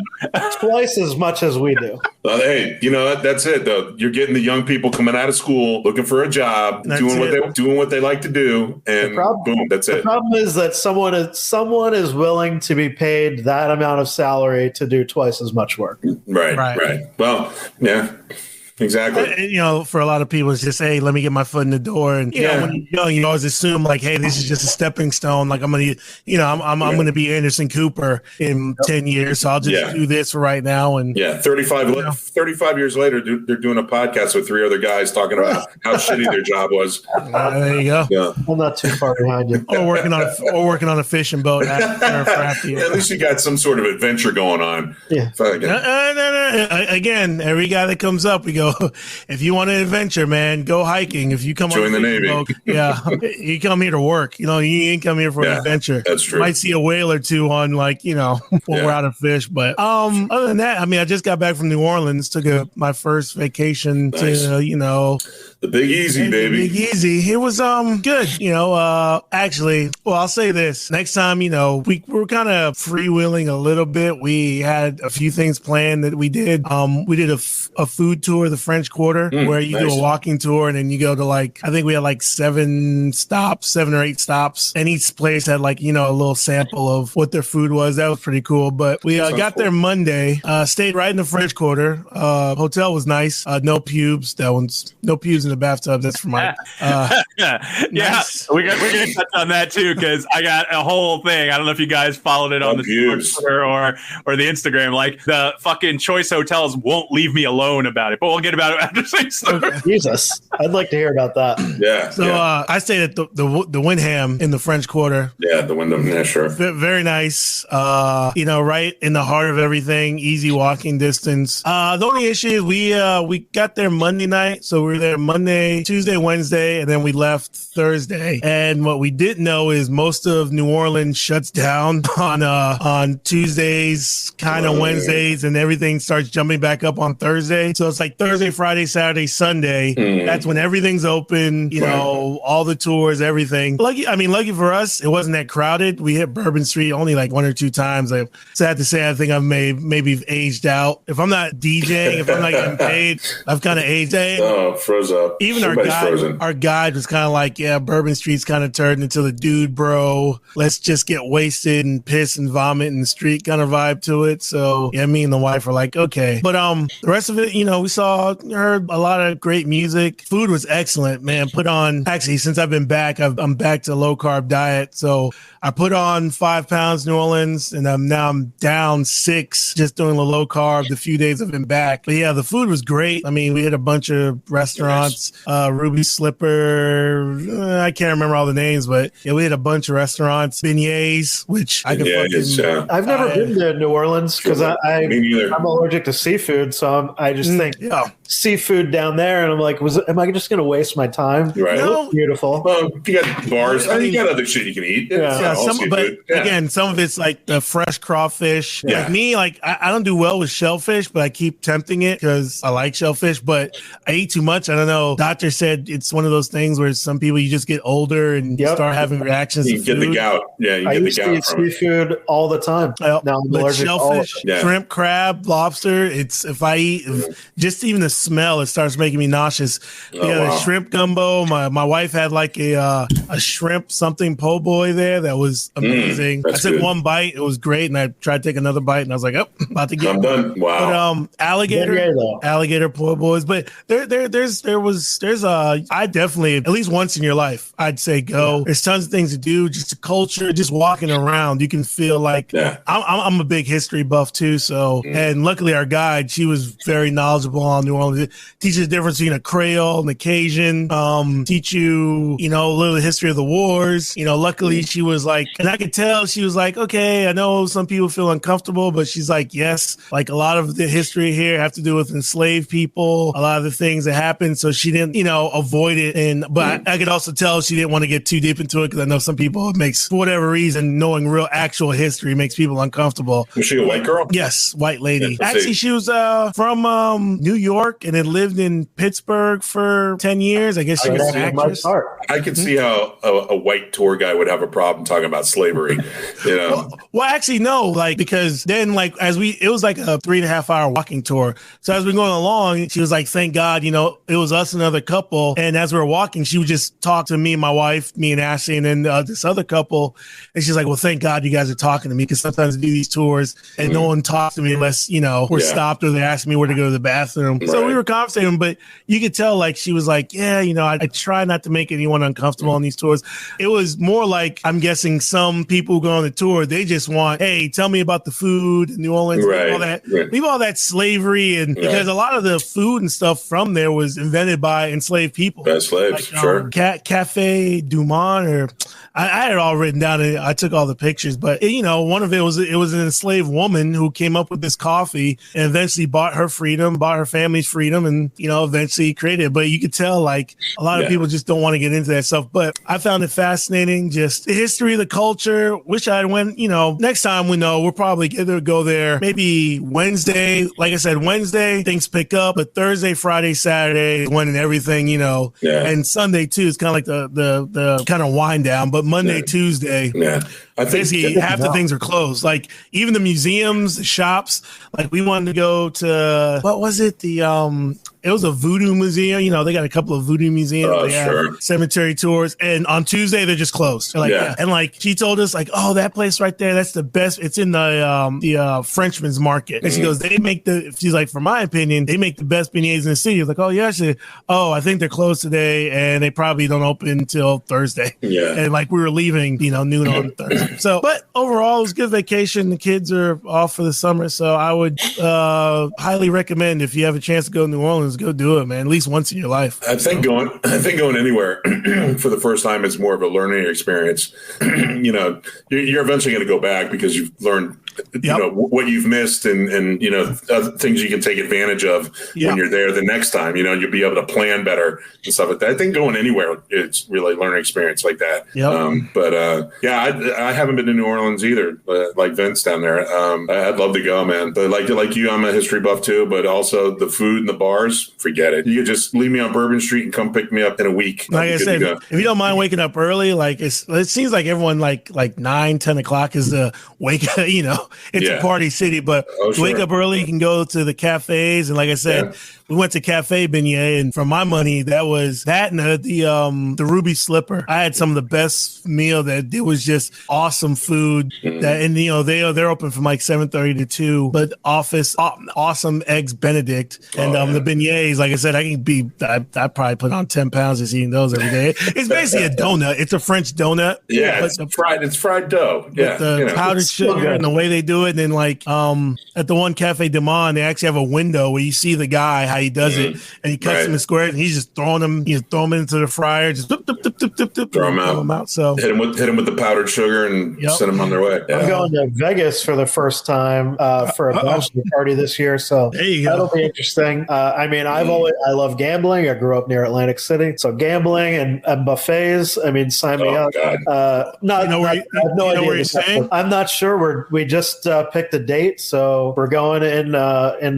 twice as much as we do. Hey, that's it though. You're getting the young people coming out of school, looking for a job, doing what they like to do, and boom, that's it. The problem is that someone is willing to be paid that amount of salary to do twice as much work. Right. Well, yeah. Exactly. For a lot of people, it's just, hey, let me get my foot in the door. And, you know, when you're young, you always assume, hey, this is just a stepping stone. I'm going to, I'm going to be Anderson Cooper in 10 years. So I'll just do this for right now. And 35 years later, they're doing a podcast with three other guys talking about how shitty their job was. There you go. Yeah. I'm not too far behind you. Or working on a fishing boat. At least you got some sort of adventure going on. Yeah. Again, every guy that comes up, we go, if you want an adventure, man, go hiking. If you come join the Navy, you come here to work. You ain't come here for an adventure. That's true. You might see a whale or two on, when we're out of fish. But other than that, I just got back from New Orleans. Took my first vacation to the Big Easy, baby. Big Easy. It was good. Actually, I'll say this. Next time, we were kind of freewheeling a little bit. We had a few things planned that we did. We did a food tour of the French Quarter, where you do a walking tour, and then you go to I think we had 7 or 8 stops, and each place had a little sample of what their food was. That was pretty cool. But we got there Monday, stayed right in the French Quarter. Hotel was nice. No pubes. That one's no pubes in the bathtub. That's for Mike. Nice. We're gonna touch on that too, because I got a whole thing. I don't know if you guys followed it on the Twitter or the Instagram. The fucking choice hotels won't leave me alone about it, but we'll get about it after 6. Jesus, I'd like to hear about that. Yeah. So I stayed at the Wyndham in the French Quarter. Yeah, the Wyndham. Yeah, sure. Very nice. Right in the heart of everything. Easy walking distance. The only issue is we got there Monday night, so we were there Monday, Tuesday, Wednesday, and then we left Thursday. And what we didn't know is most of New Orleans shuts down on Tuesdays, kind of Wednesdays, and everything starts jumping back up on Thursday. So it's Thursday Thursday, Friday, Saturday, Sunday. That's when everything's open, you know, all the tours, everything. Lucky for us, it wasn't that crowded. We hit Bourbon Street only like 1 or 2 times. I'm sad to say, I think I've maybe aged out. If I'm not DJing, if I'm not getting paid, I've kind of aged out. Oh, froze up. Even our guide was kind of like, yeah, Bourbon Street's kind of turned into the dude, bro. Let's just get wasted and piss and vomit in the street kind of vibe to it. So yeah, me and the wife were like, okay. But the rest of it, you know, we heard a lot of great music. Food was excellent, man. Actually, since I've been back, I'm back to low carb diet. So I put on 5 pounds New Orleans, and I'm down 6 just doing the low carb the few days I've been back. But yeah, the food was great. I mean, we hit a bunch of restaurants, Ruby Slipper, I can't remember all the names, but yeah, we hit a bunch of restaurants, beignets, which I can I've never been to New Orleans because I'm allergic to seafood, so I just think seafood down there, and I'm like, am I just going to waste my time? Right. No. Beautiful. Well, you got bars. I mean, you got other shit you can eat. Again, some of it's like the fresh crawfish. Yeah. Like me, like I don't do well with shellfish, but I keep tempting it because I like shellfish, but I eat too much. I don't know. Doctor said it's one of those things where some people, you just get older and you start having reactions. You get the gout. Yeah, I used to eat seafood all the time. Now I'm allergic to shellfish, shrimp, crab, lobster. If I eat just even the smell, it starts making me nauseous. The shrimp gumbo. My wife had like a shrimp something po' boy there that was amazing. I took one bite, it was great, and I tried to take another bite, and I was like, about to get. I'm done. Wow. But alligator po' boys. But there's I definitely, at least once in your life, I'd say go. Yeah. There's tons of things to do. Just the culture, just walking around, you can feel like I'm a big history buff too. So and luckily our guide, she was very knowledgeable on New Orleans. It teaches the difference between a Creole and a Cajun. Teach you, you know, a little history of the wars. You know, luckily she was like, and I could tell she was like, okay, I know some people feel uncomfortable, but she's like, yes, like a lot of the history here have to do with enslaved people, a lot of the things that happened. So she didn't, you know, avoid it. But I could also tell she didn't want to get too deep into it because I know some people, it makes, for whatever reason, knowing real actual history makes people uncomfortable. Was she a white girl? Yes, white lady. Actually, she was from New York and had lived in Pittsburgh for 10 years. I guess she was an actress. I could see how a white tour guy would have a problem talking about slavery. You know? Well, actually, no, like, because then, like, it was like a 3.5 hour walking tour. So as we're going along, she was like, thank God, you know, it was us and another couple. And as we were walking, she would just talk to me and my wife, me and Ashley, and then this other couple. And she's like, well, thank God you guys are talking to me, because sometimes I do these tours and no one talks to me unless, you know, we're stopped or they ask me where to go to the bathroom. Right. So we were conversating, but you could tell, like, she was like, yeah, you know, I try not to make anyone uncomfortable on these tours. It was more like, I'm guessing some people who go on the tour, they just want, hey, tell me about the food in New Orleans, all that, leave all that slavery, and because a lot of the food and stuff from there was invented by enslaved people. By slaves, like, sure. Cafe Du Monde, or I had it all written down and I took all the pictures, but you know, one of it was an enslaved woman who came up with this coffee and eventually bought her family's freedom, and you know, eventually created it. But you could tell, like, a lot of people just don't want to get into that stuff. But I found it fascinating, just the history, the culture. Wish I went, you know, next time we'll probably go there maybe Wednesday. Like I said, Wednesday things pick up, but Thursday, Friday, Saturday is when everything, you know, and Sunday too is kind of like the kind of wind down. But Monday, Tuesday, I think basically half the things are closed. Like even the museums, the shops. Like we wanted to go to, what was it? It was a voodoo museum. You know, they got a couple of voodoo museums. They have cemetery tours. And on Tuesday, they're just closed. They're like, And like, she told us, like, oh, that place right there, that's the best. It's in the Frenchman's Market. And she goes, she's like, for my opinion, they make the best beignets in the city. I was like, oh, yeah. She said, oh, I think they're closed today, and they probably don't open until Thursday. Yeah. And like, we were leaving, you know, noon on Thursday. So, but overall, it was a good vacation. The kids are off for the summer. So I would highly recommend, if you have a chance to go to New Orleans, go do it, man. At least once in your life. I think going anywhere for the first time is more of a learning experience. You know, you're eventually going to go back because you've learned what you've missed and other things you can take advantage of when you're there the next time. You'll be able to plan better and stuff like that. I think going anywhere, it's really a learning experience like that. I haven't been to New Orleans either, like Vince down there. I'd love to go, man. But like you, I'm a history buff too, but also the food and the bars, forget it. You could just leave me on Bourbon Street and come pick me up in a week. Like I said, if you don't mind waking up early, like it seems like everyone like 9-10 o'clock is the wake. It's a party city, but wake up early. You can go to the cafes, and like I said, we went to Cafe Beignet, and for my money, that was that and the Ruby Slipper. I had some of the best meal. That it was just awesome food. That and they're open from like 7:30 to 2. But awesome eggs Benedict and the beignets. Like I said, I probably put on 10 pounds just eating those every day. It's basically a donut. It's a French donut. Yeah, it's fried dough. Yeah, the powdered sugar and the way they do it. And then like at the one Cafe Du Monde, they actually have a window where you see the guy how he does it, and he cuts them in squares, and he's just throwing them. You throw them into the fryer, just throw them out. So hit him with the powdered sugar and send them on their way. I'm going to Vegas for the first time for a bachelor party this year, so that'll be interesting. I love gambling. I grew up near Atlantic City, so gambling and buffets. sign me up. I have no idea where you're saying. I'm not sure. We just picked a date, so we're going in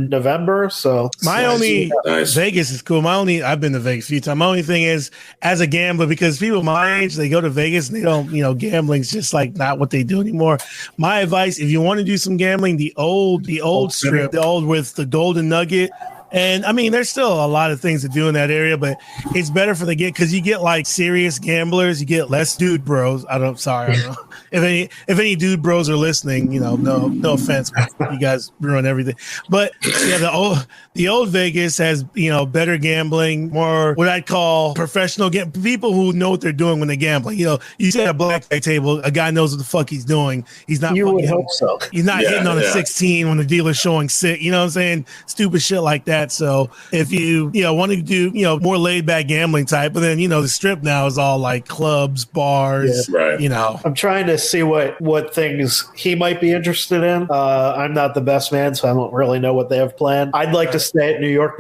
November. So Vegas is cool. I've been to Vegas a few times. My only thing is, as a gambler, because people my age, they go to Vegas and they don't, gambling's just like not what they do anymore. My advice, if you want to do some gambling, the old strip, the old with the Golden Nugget. And there's still a lot of things to do in that area, but it's better for because you get like serious gamblers, you get less dude bros. I don't know. If any dude bros are listening, no offense, you guys ruin everything. But yeah, the old Vegas has, better gambling, more what I'd call professional people who know what they're doing when they're gambling. You sit at a blackjack table, a guy knows what the fuck he's doing. He's not. You would hope so. He's not hitting on a 16 when the dealer's showing 6. You know what I'm saying? Stupid shit like that. So if you want to do more laid back gambling type, but then the strip now is all like clubs, bars. Yeah. Right. I'm trying to see what things he might be interested in. I'm not the best man, so I don't really know what they have planned. I'd like to stay at New York,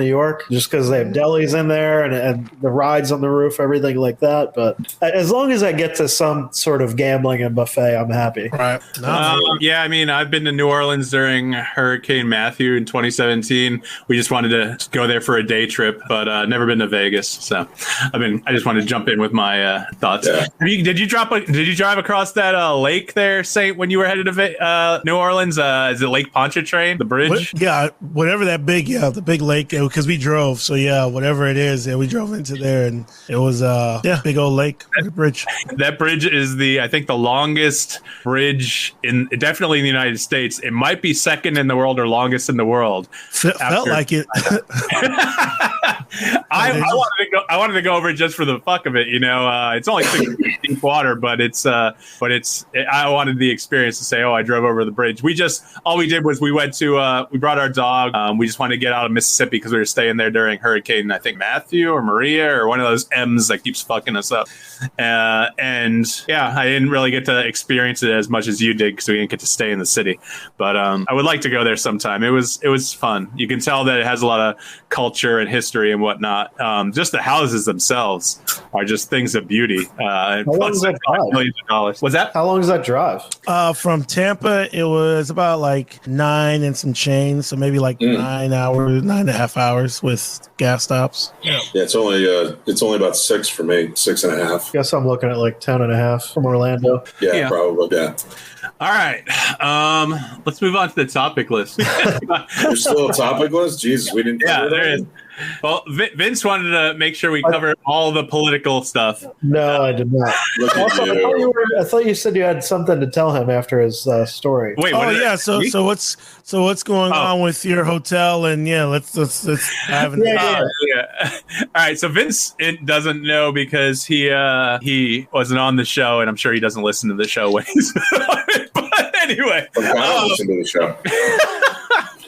just because they have delis in there and the rides on the roof, everything like that. But as long as I get to some sort of gambling and buffet, I'm happy. Right. I've been to New Orleans during Hurricane Matthew in 2017. We just wanted to go there for a day trip, but never been to Vegas. So I just wanted to jump in with my thoughts. Yeah. Did you drive across that lake there, Saint, when you were headed to New Orleans? Is it Lake Pontchartrain, the bridge? Whatever that big, the big lake, because we drove. So whatever it is, we drove into there, and it was big old lake bridge. That bridge is I think the longest bridge definitely in the United States. It might be second in the world or longest in the world. Felt like it. I wanted to go over it just for the fuck of it. It's only 6 feet deep water, but I wanted the experience to say, I drove over the bridge. All we did was we went to, we brought our dog. We just wanted to get out of Mississippi because we were staying there during Hurricane, I think Matthew or Maria or one of those M's that keeps fucking us up. I didn't really get to experience it as much as you did because we didn't get to stay in the city. But I would like to go there sometime. It was fun. You can tell that it has a lot of culture and history and whatnot. Just the houses themselves are just things of beauty. How long does that drive? Millions of dollars. What's that? How long does that drive? From Tampa, it was about like 9 and some change, so maybe like 9.5 hours with gas stops. Yeah, it's only about 6 for me, 6.5. Guess I'm looking at like 10.5 from Orlando. Yeah, probably. Yeah. All right. Let's move on to the topic list. There's still a topic list? Jesus, we didn't. Yeah, there is. Well, Vince wanted to make sure we cover all the political stuff. No, I did not. I thought you said you had something to tell him after his story. Wait, So what's going on with your hotel? And let's have an All right. So Vince doesn't know because he wasn't on the show, and I'm sure he doesn't listen to the show when he's on it. But anyway, listen to the show.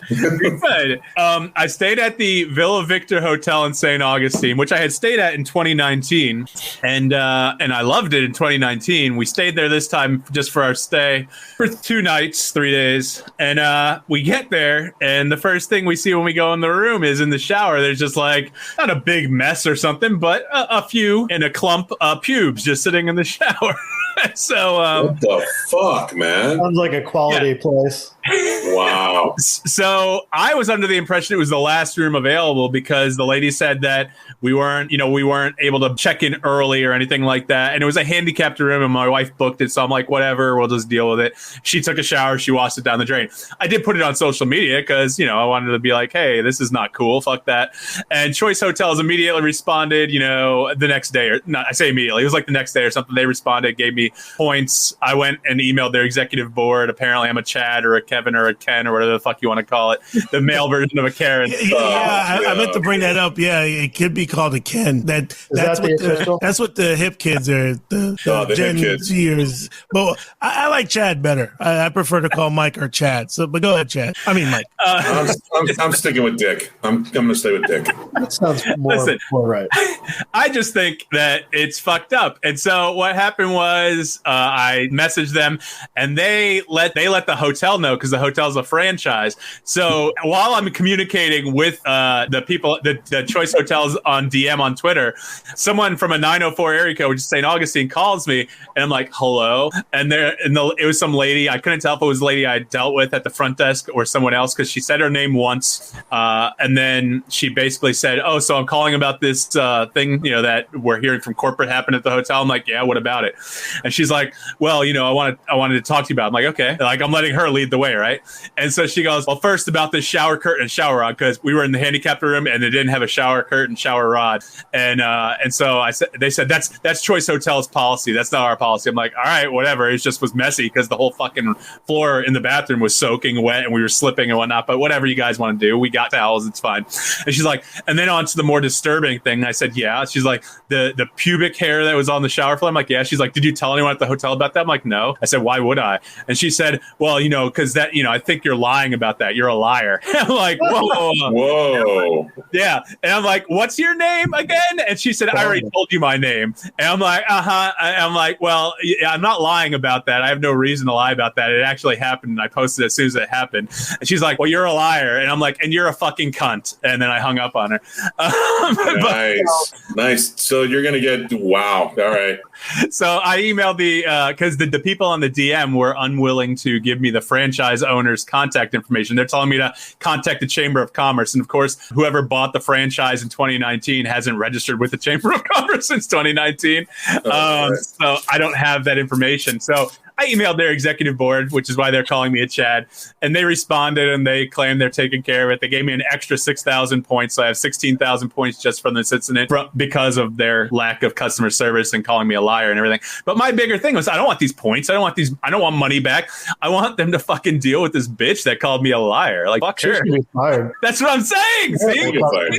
Good. I stayed at the Villa Victor Hotel in St. Augustine, which I had stayed at in 2019, and I loved it in 2019. We stayed there this time just for our stay for 2 nights, 3 days, and we get there, and the first thing we see when we go in the room is in the shower. There's just like not a big mess or something, but a few in a clump of pubes just sitting in the shower. So what the fuck, man? Sounds like a quality place. Wow. So I was under the impression it was the last room available because the lady said that we weren't able to check in early or anything like that. And it was a handicapped room and my wife booked it. So I'm like, whatever, we'll just deal with it. She took a shower. She washed it down the drain. I did put it on social media because, I wanted to be like, hey, this is not cool. Fuck that. And Choice Hotels immediately responded, the next day, or not, I say immediately, it was like the next day or something. They responded, gave me points. I went and emailed their executive board. Apparently I'm a Chad or a Kevin or a Ken or whatever the fuck you want to call it. The male version of a Karen. I meant to bring that up. Yeah, it could be called a Ken. That's what the hip kids are. The Gen Zers. But I like Chad better. I prefer to call Mike or Chad. So, but go ahead, Chad. I mean Mike. I'm sticking with Dick. I'm going to stay with Dick. That sounds more right. I just think that it's fucked up. And so what happened was I messaged them, and they let the hotel know because the hotel's a franchise. So while I'm communicating with the people, the Choice Hotels on DM on Twitter, someone from a 904 area code, which is St. Augustine, calls me, and I'm like, hello. And it was some lady. I couldn't tell if it was a lady I dealt with at the front desk or someone else because she said her name once. And then she basically said, oh, so I'm calling about this thing, that we're hearing from corporate happened at the hotel. I'm like, yeah, what about it? And she's like, well, I wanted to talk to you about it. I'm like, okay. Like, I'm letting her lead the way, right? And so she goes, well, first about this shower curtain and shower rod, because we were in the handicapped room and they didn't have a shower curtain, shower rod. And so they said, that's Choice Hotels policy. That's not our policy. I'm like, all right, whatever. It just was messy because the whole fucking floor in the bathroom was soaking wet and we were slipping and whatnot. But whatever you guys want to do, we got towels. It's fine. And she's like, and then on to the more disturbing thing. I said, yeah. She's like, the pubic hair that was on the shower floor. I'm like, yeah. She's like, did you tell anyone at the hotel about that? I'm like, no. I said, why would I? And she said, well, because that, I think you're lying about that. You're a liar. I'm like, whoa. Yeah. And I'm like, what's your name again? And she said, I already told you my name. And I'm like, I'm like, well, I'm not lying about that. I have no reason to lie about that. It actually happened. And I posted it as soon as it happened. And she's like, well, you're a liar. And I'm like, and you're a fucking cunt. And then I hung up on her. Nice. So you're going to get, wow. All right. So I emailed because the people on the DM were unwilling to give me the franchise owner's contact information. They're telling me to contact the Chamber of Commerce. And of course, whoever bought the franchise in 2019 hasn't registered with the Chamber of Commerce since 2019. So I don't have that information. So I emailed their executive board, which is why they're calling me a Chad, and they responded and they claim they're taking care of it. They gave me an extra 6,000 points. So I have 16,000 points just from this incident because of their lack of customer service and calling me a liar and everything. But my bigger thing was, I don't want these points. I don't want money back. I want them to fucking deal with this bitch that called me a liar. Like, fuck her. That's what I'm saying. See? Get fired.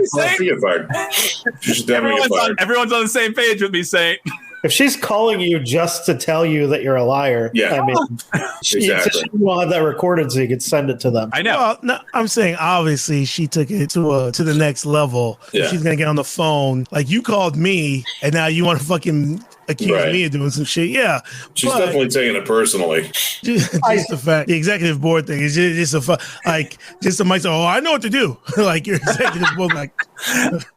She should definitely get fired. Everyone's on the same page with me, Sainte. If she's calling you just to tell you that you're a liar, yeah, I mean, exactly. She will have that recorded so you could send it to them. I know. Well, no, I'm saying obviously she took it to the next level. Yeah. She's gonna get on the phone. Like, you called me, and now you want to fucking accuse me of doing some shit. Yeah, she's definitely taking it personally. Just the fact, the executive board thing is just a mic. Oh, I know what to do. Like, your executive board, like.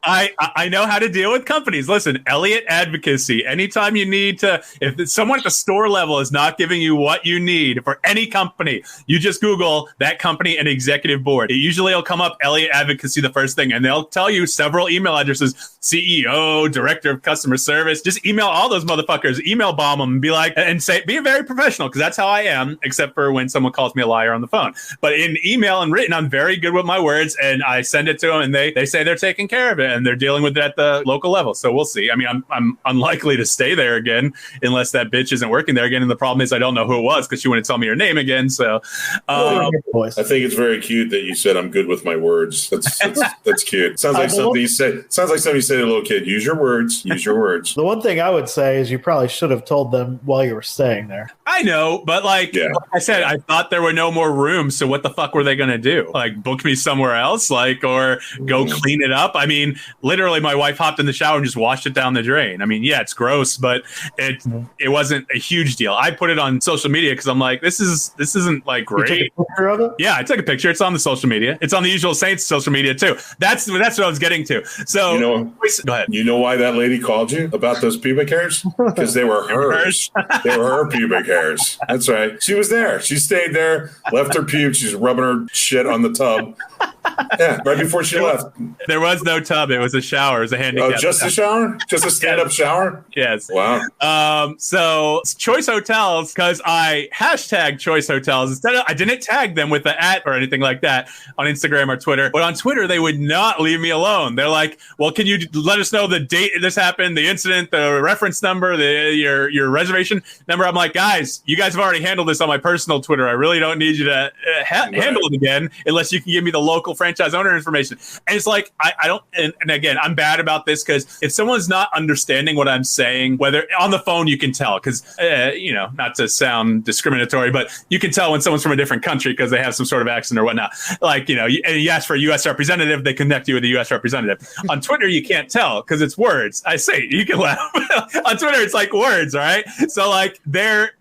I know how to deal with companies. Listen, Elliott Advocacy. Anytime you need to, if someone at the store level is not giving you what you need for any company, you just Google that company and executive board. It usually will come up Elliott Advocacy the first thing, and they'll tell you several email addresses: CEO, Director of Customer Service. Just email all those motherfuckers. Email bomb them and be like, and say, be very professional, because that's how I am. Except for when someone calls me a liar on the phone. But in email and written, I'm very good with my words, and I send it to them, and they say they're taking care of it and they're dealing with it at the local level. So we'll see. I mean, I'm unlikely to stay there again unless that bitch isn't working there again. And the problem is I don't know who it was because she wouldn't tell me her name again. So I think it's very cute that you said I'm good with my words. That's cute. Sounds like something you say. Sounds like something you say to a little kid. Use your words. Use your words. The one thing I would say stays, you probably should have told them while you were staying there. I know, but like I said, I thought there were no more rooms. So what the fuck were they going to do? Like book me somewhere else, like, or go clean it up? I mean, literally, my wife hopped in the shower and just washed it down the drain. I mean, yeah, it's gross, but it wasn't a huge deal. I put it on social media because I'm like, this isn't like great. You took a picture of it? Yeah, I took a picture. It's on the social media. It's on the Usual Saints social media too. That's what I was getting to. So go ahead. You know why that lady called you about those pubic hairs? Because they were hers. They were her pubic hairs. That's right. She was there. She stayed there, left her pubes. She's rubbing her shit on the tub. Yeah, right before she left. There was no tub. It was a shower. It was a handicap. Oh, just a shower? Just a stand-up shower? Yes. Wow. So Choice Hotels, because I hashtag Choice Hotels instead of, I didn't tag them with the @ or anything like that on Instagram or Twitter, but on Twitter they would not leave me alone. They're like, well, can you let us know the date this happened, the incident, the reference number, your reservation number? I'm like, guys, you guys have already handled this on my personal Twitter. I really don't need you to handle it again unless you can give me the local franchise owner information. And it's like, I don't, and again, I'm bad about this because if someone's not understanding what I'm saying, whether on the phone, you can tell because, not to sound discriminatory, but you can tell when someone's from a different country because they have some sort of accent or whatnot. Like, and you ask for a U.S. representative, they connect you with a U.S. representative. On Twitter, you can't tell because it's words. I say, you can laugh. On Twitter, it's like words, all right? So like, they're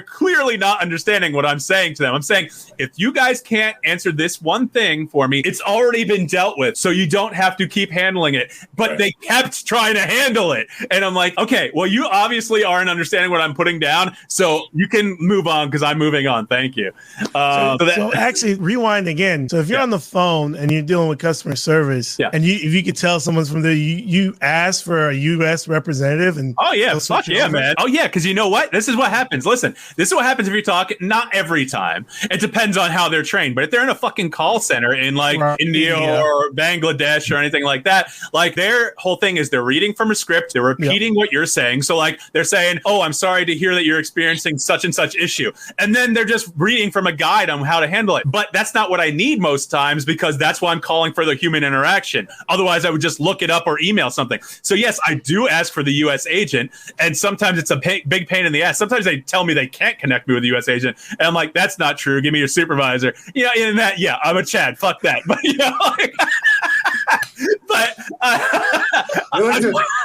clearly not understanding what I'm saying to them. I'm saying, if you guys can't answer this one thing for me, it's already been dealt with. So you don't have to keep handling it. But they kept trying to handle it. And I'm like, okay, well, you obviously aren't understanding what I'm putting down. So you can move on because I'm moving on. Thank you. So actually, rewind again. So if you're on the phone and you're dealing with customer service, and if you could tell someone's from there, you ask for a U.S. representative. And fuck yeah, man. Oh yeah, because you know what? This is what happens. Listen, this is what happens if you're talking. Not every time. It depends on how they're trained. But if they're in a fucking call center in like India or Bangladesh or anything like that, like their whole thing is they're reading from a script. They're repeating what you're saying. So like they're saying, "Oh, I'm sorry to hear that you're experiencing such and such issue," and then they're just reading from a guide on how to handle it. But that's not what I need most times because that's why I'm calling for the human interaction. Otherwise, I would just look it up or email something. So yes, I do ask for the U.S. agent, and sometimes it's a big pain in the ass. Sometimes they tell me they can't connect me with the U.S. agent, and I'm like, "That's not true. Give me your supervisor." And that, I'm a Chad. Fuck that. But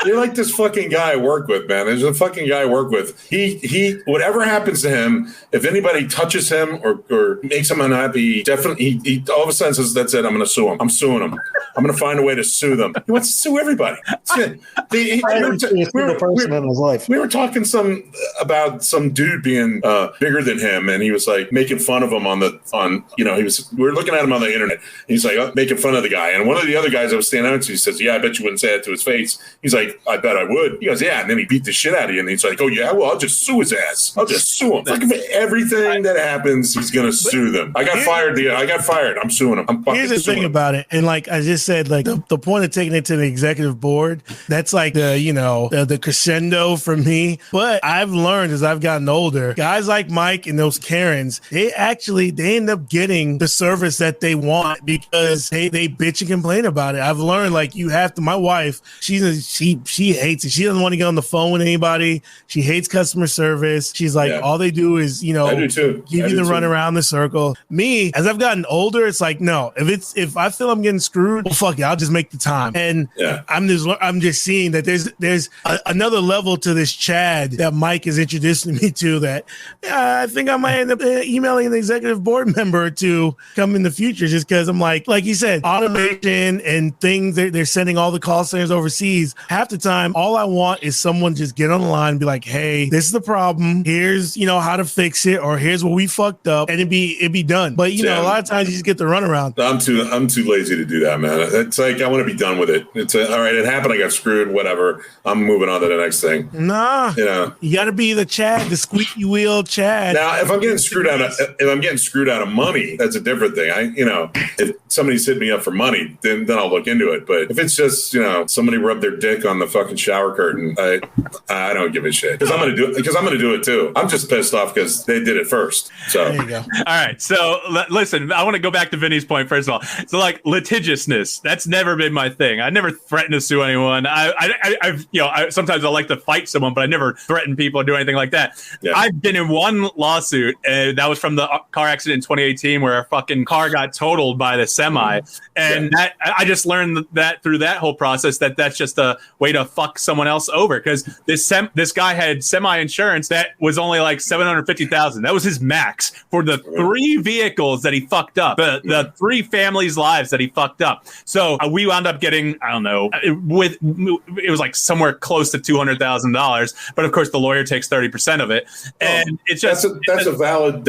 you're like this fucking guy I work with, man. There's a fucking guy I work with. He whatever happens to him, if anybody touches him or makes him unhappy, definitely he all of a sudden says, "That's it. I'm going to sue him. I'm suing him. I'm going to find a way to sue them." He wants to sue everybody. That's it. We were talking about some dude being bigger than him, and he was like making fun of him we were looking at him on the internet. He's like making fun of the guy, and one of the other guys I was standing out to, he says, "Yeah, I bet you wouldn't say that to his face." He's like, "I bet I would." He goes, "Yeah," and then he beat the shit out of you, and he's like, "Oh yeah, well I'll just sue his ass. I'll just sue him." Like everything that happens, he's gonna sue them. I got fired. I'm suing him. Here's the thing about it, and like I just said, like the point of taking it to the executive board, that's like the crescendo for me. But I've learned as I've gotten older, guys like Mike and those Karens, they end up getting the service that they want because they bitch and complain about it. I've learned like you have to. My wife, she hates it. She doesn't want to get on the phone with anybody. She hates customer service. She's like, all they do is give you the run around the circle. Me, as I've gotten older, it's like, no, if I feel I'm getting screwed, well, fuck it, I'll just make the time. And I'm just seeing that there's another level to this Chad that Mike is introducing me to that I think I might end up emailing an executive board member or two come in the future just because I'm like you said, automation and things, they're sending all the call centers overseas. Half the time, all I want is someone just get on the line and be like, "Hey, this is the problem. Here's, how to fix it, or here's what we fucked up," and it'd be done. But a lot of times you just get the runaround. I'm too lazy to do that, man. It's like I want to be done with it. It's all right. It happened. I got screwed. Whatever. I'm moving on to the next thing. Nah, you got to be the Chad, the squeaky wheel Chad. Now, if I'm getting screwed out of money, that's a different thing. If somebody's hit me up for money, then I'll look into it. But if it's just somebody me rub their dick on the fucking shower curtain, I don't give a shit because I'm gonna do it too. I'm just pissed off because they did it first. So there you go. All right. So listen, I want to go back to Vinny's point first of all. So like litigiousness, that's never been my thing. I never threatened to sue anyone. I've sometimes I like to fight someone, but I never threaten people or do anything like that. Yeah. I've been in one lawsuit, and that was from the car accident in 2018 where a fucking car got totaled by the semi, and that I just learned that through that whole process that's just a way to fuck someone else over because this guy had semi insurance that was only like $750,000. That was his max for the 3 vehicles that he fucked up, the 3 families' lives that he fucked up. So we wound up getting, I don't know, it was like somewhere close to $200,000, but of course the lawyer takes 30% of it, and it's just that's a valid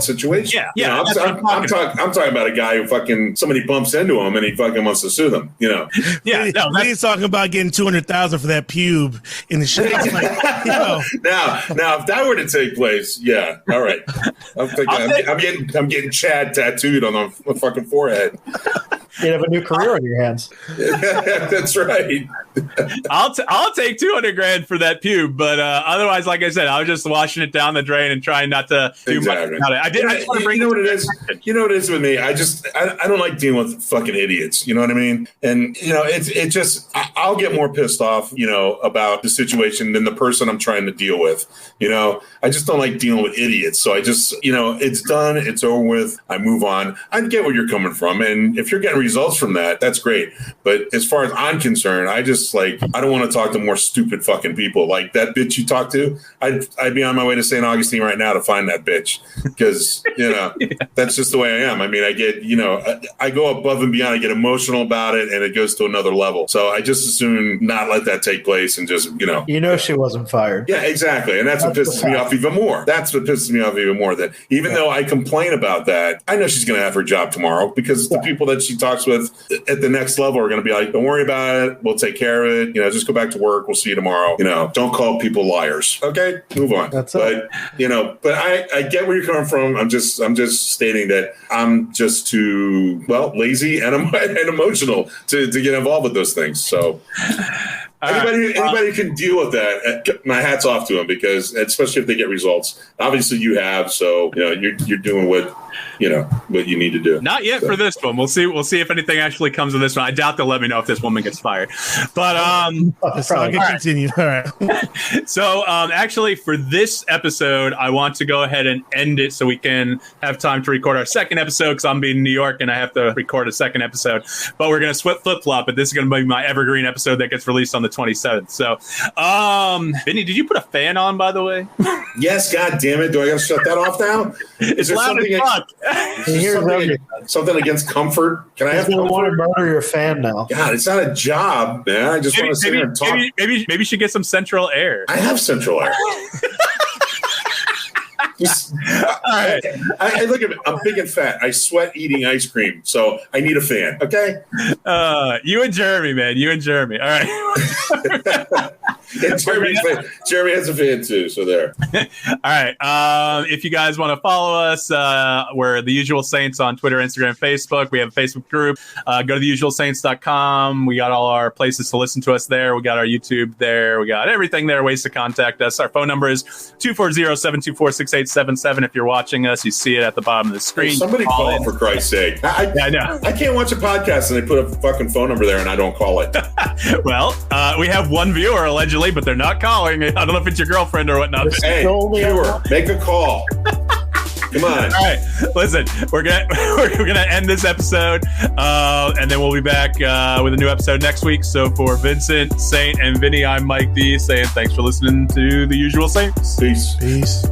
situation. Yeah. I'm talking about a guy who fucking somebody bumps into him and he fucking wants to sue them. He's talking about getting $200,000 for that pube in the shade. Now, if that were to take place, yeah, all right. I'm getting Chad tattooed on the fucking forehead. You'd have a new career on your hands. That's right. I'll take $200,000 for that pube, but otherwise, like I said, I was just washing it down the drain and trying not to do much about it. I just want to bring. You know what it is? You know what it is with me? I don't like dealing with fucking idiots. You know what I mean? And it just I'll get more pissed off, about the situation than the person I'm trying to deal with. I just don't like dealing with idiots. So I just, it's done. It's over with. I move on. I get where you're coming from, and if you're getting results from that, that's great. But as far as I'm concerned, I don't want to talk to more stupid fucking people like that bitch you talked to. I'd be on my way to St. Augustine right now to find that bitch because that's just the way I am. I mean, I get I go above and beyond. I get emotional about it, and it goes to another level. So I just as soon not let that take place and just she wasn't fired. Yeah, exactly, and that's what pisses me off even more. That even though I complain about that, I know she's going to have her job tomorrow because the people that she talks with at the next level are going to be like, don't worry about it. We'll take care of it. Just go back to work. We'll see you tomorrow. Don't call people liars. Okay, move on. That's it. But I get where you're coming from. I'm just stating that I'm just too lazy and emotional to get involved with those things. So anybody can deal with that. My hat's off to them because especially if they get results. Obviously you have, so you're doing what you need to do. Not yet for this one. We'll see if anything actually comes of this one. I doubt they'll let me know if this woman gets fired. But continue. All right. So actually for this episode, I want to go ahead and end it so we can have time to record our second episode because I'm being in New York and I have to record a second episode. But we're gonna flip-flop, but this is gonna be my evergreen episode that gets released on the 27th. So Vinny, did you put a fan on, by the way? Yes, god damn it. Do I gotta shut that off now? It's loud as fuck. Something against comfort? Can I have comfort? You want to murder your fan now? God, it's not a job, man. I just want to sit here and talk. Maybe you should get some central air. I have central air. All right. I look at it. I'm big and fat. I sweat eating ice cream, so I need a fan. Okay. You and Jeremy, man. You and Jeremy. All right. Jeremy has a fan too, so there. All right. If you guys want to follow us, we're The Usual Saints on Twitter, Instagram, Facebook. We have a Facebook group. Go to theusualsaints.com. We got all our places to listen to us there. We got our YouTube there. We got everything there. Ways to contact us. Our phone number is 240-724-6877. If you're watching us, you see it at the bottom of the screen. Somebody call for Christ's sake. I know. I can't watch a podcast and they put a fucking phone number there and I don't call it. Well, we have one viewer allegedly, but they're not calling. I don't know if it's your girltime or whatnot. Hey, viewer, make a call. Come on. All right, listen, we're gonna end this episode, and then we'll be back with a new episode next week. So for Vincent, Saint, and Vinny, I'm Mike D saying thanks for listening to The Usual Saints. Peace.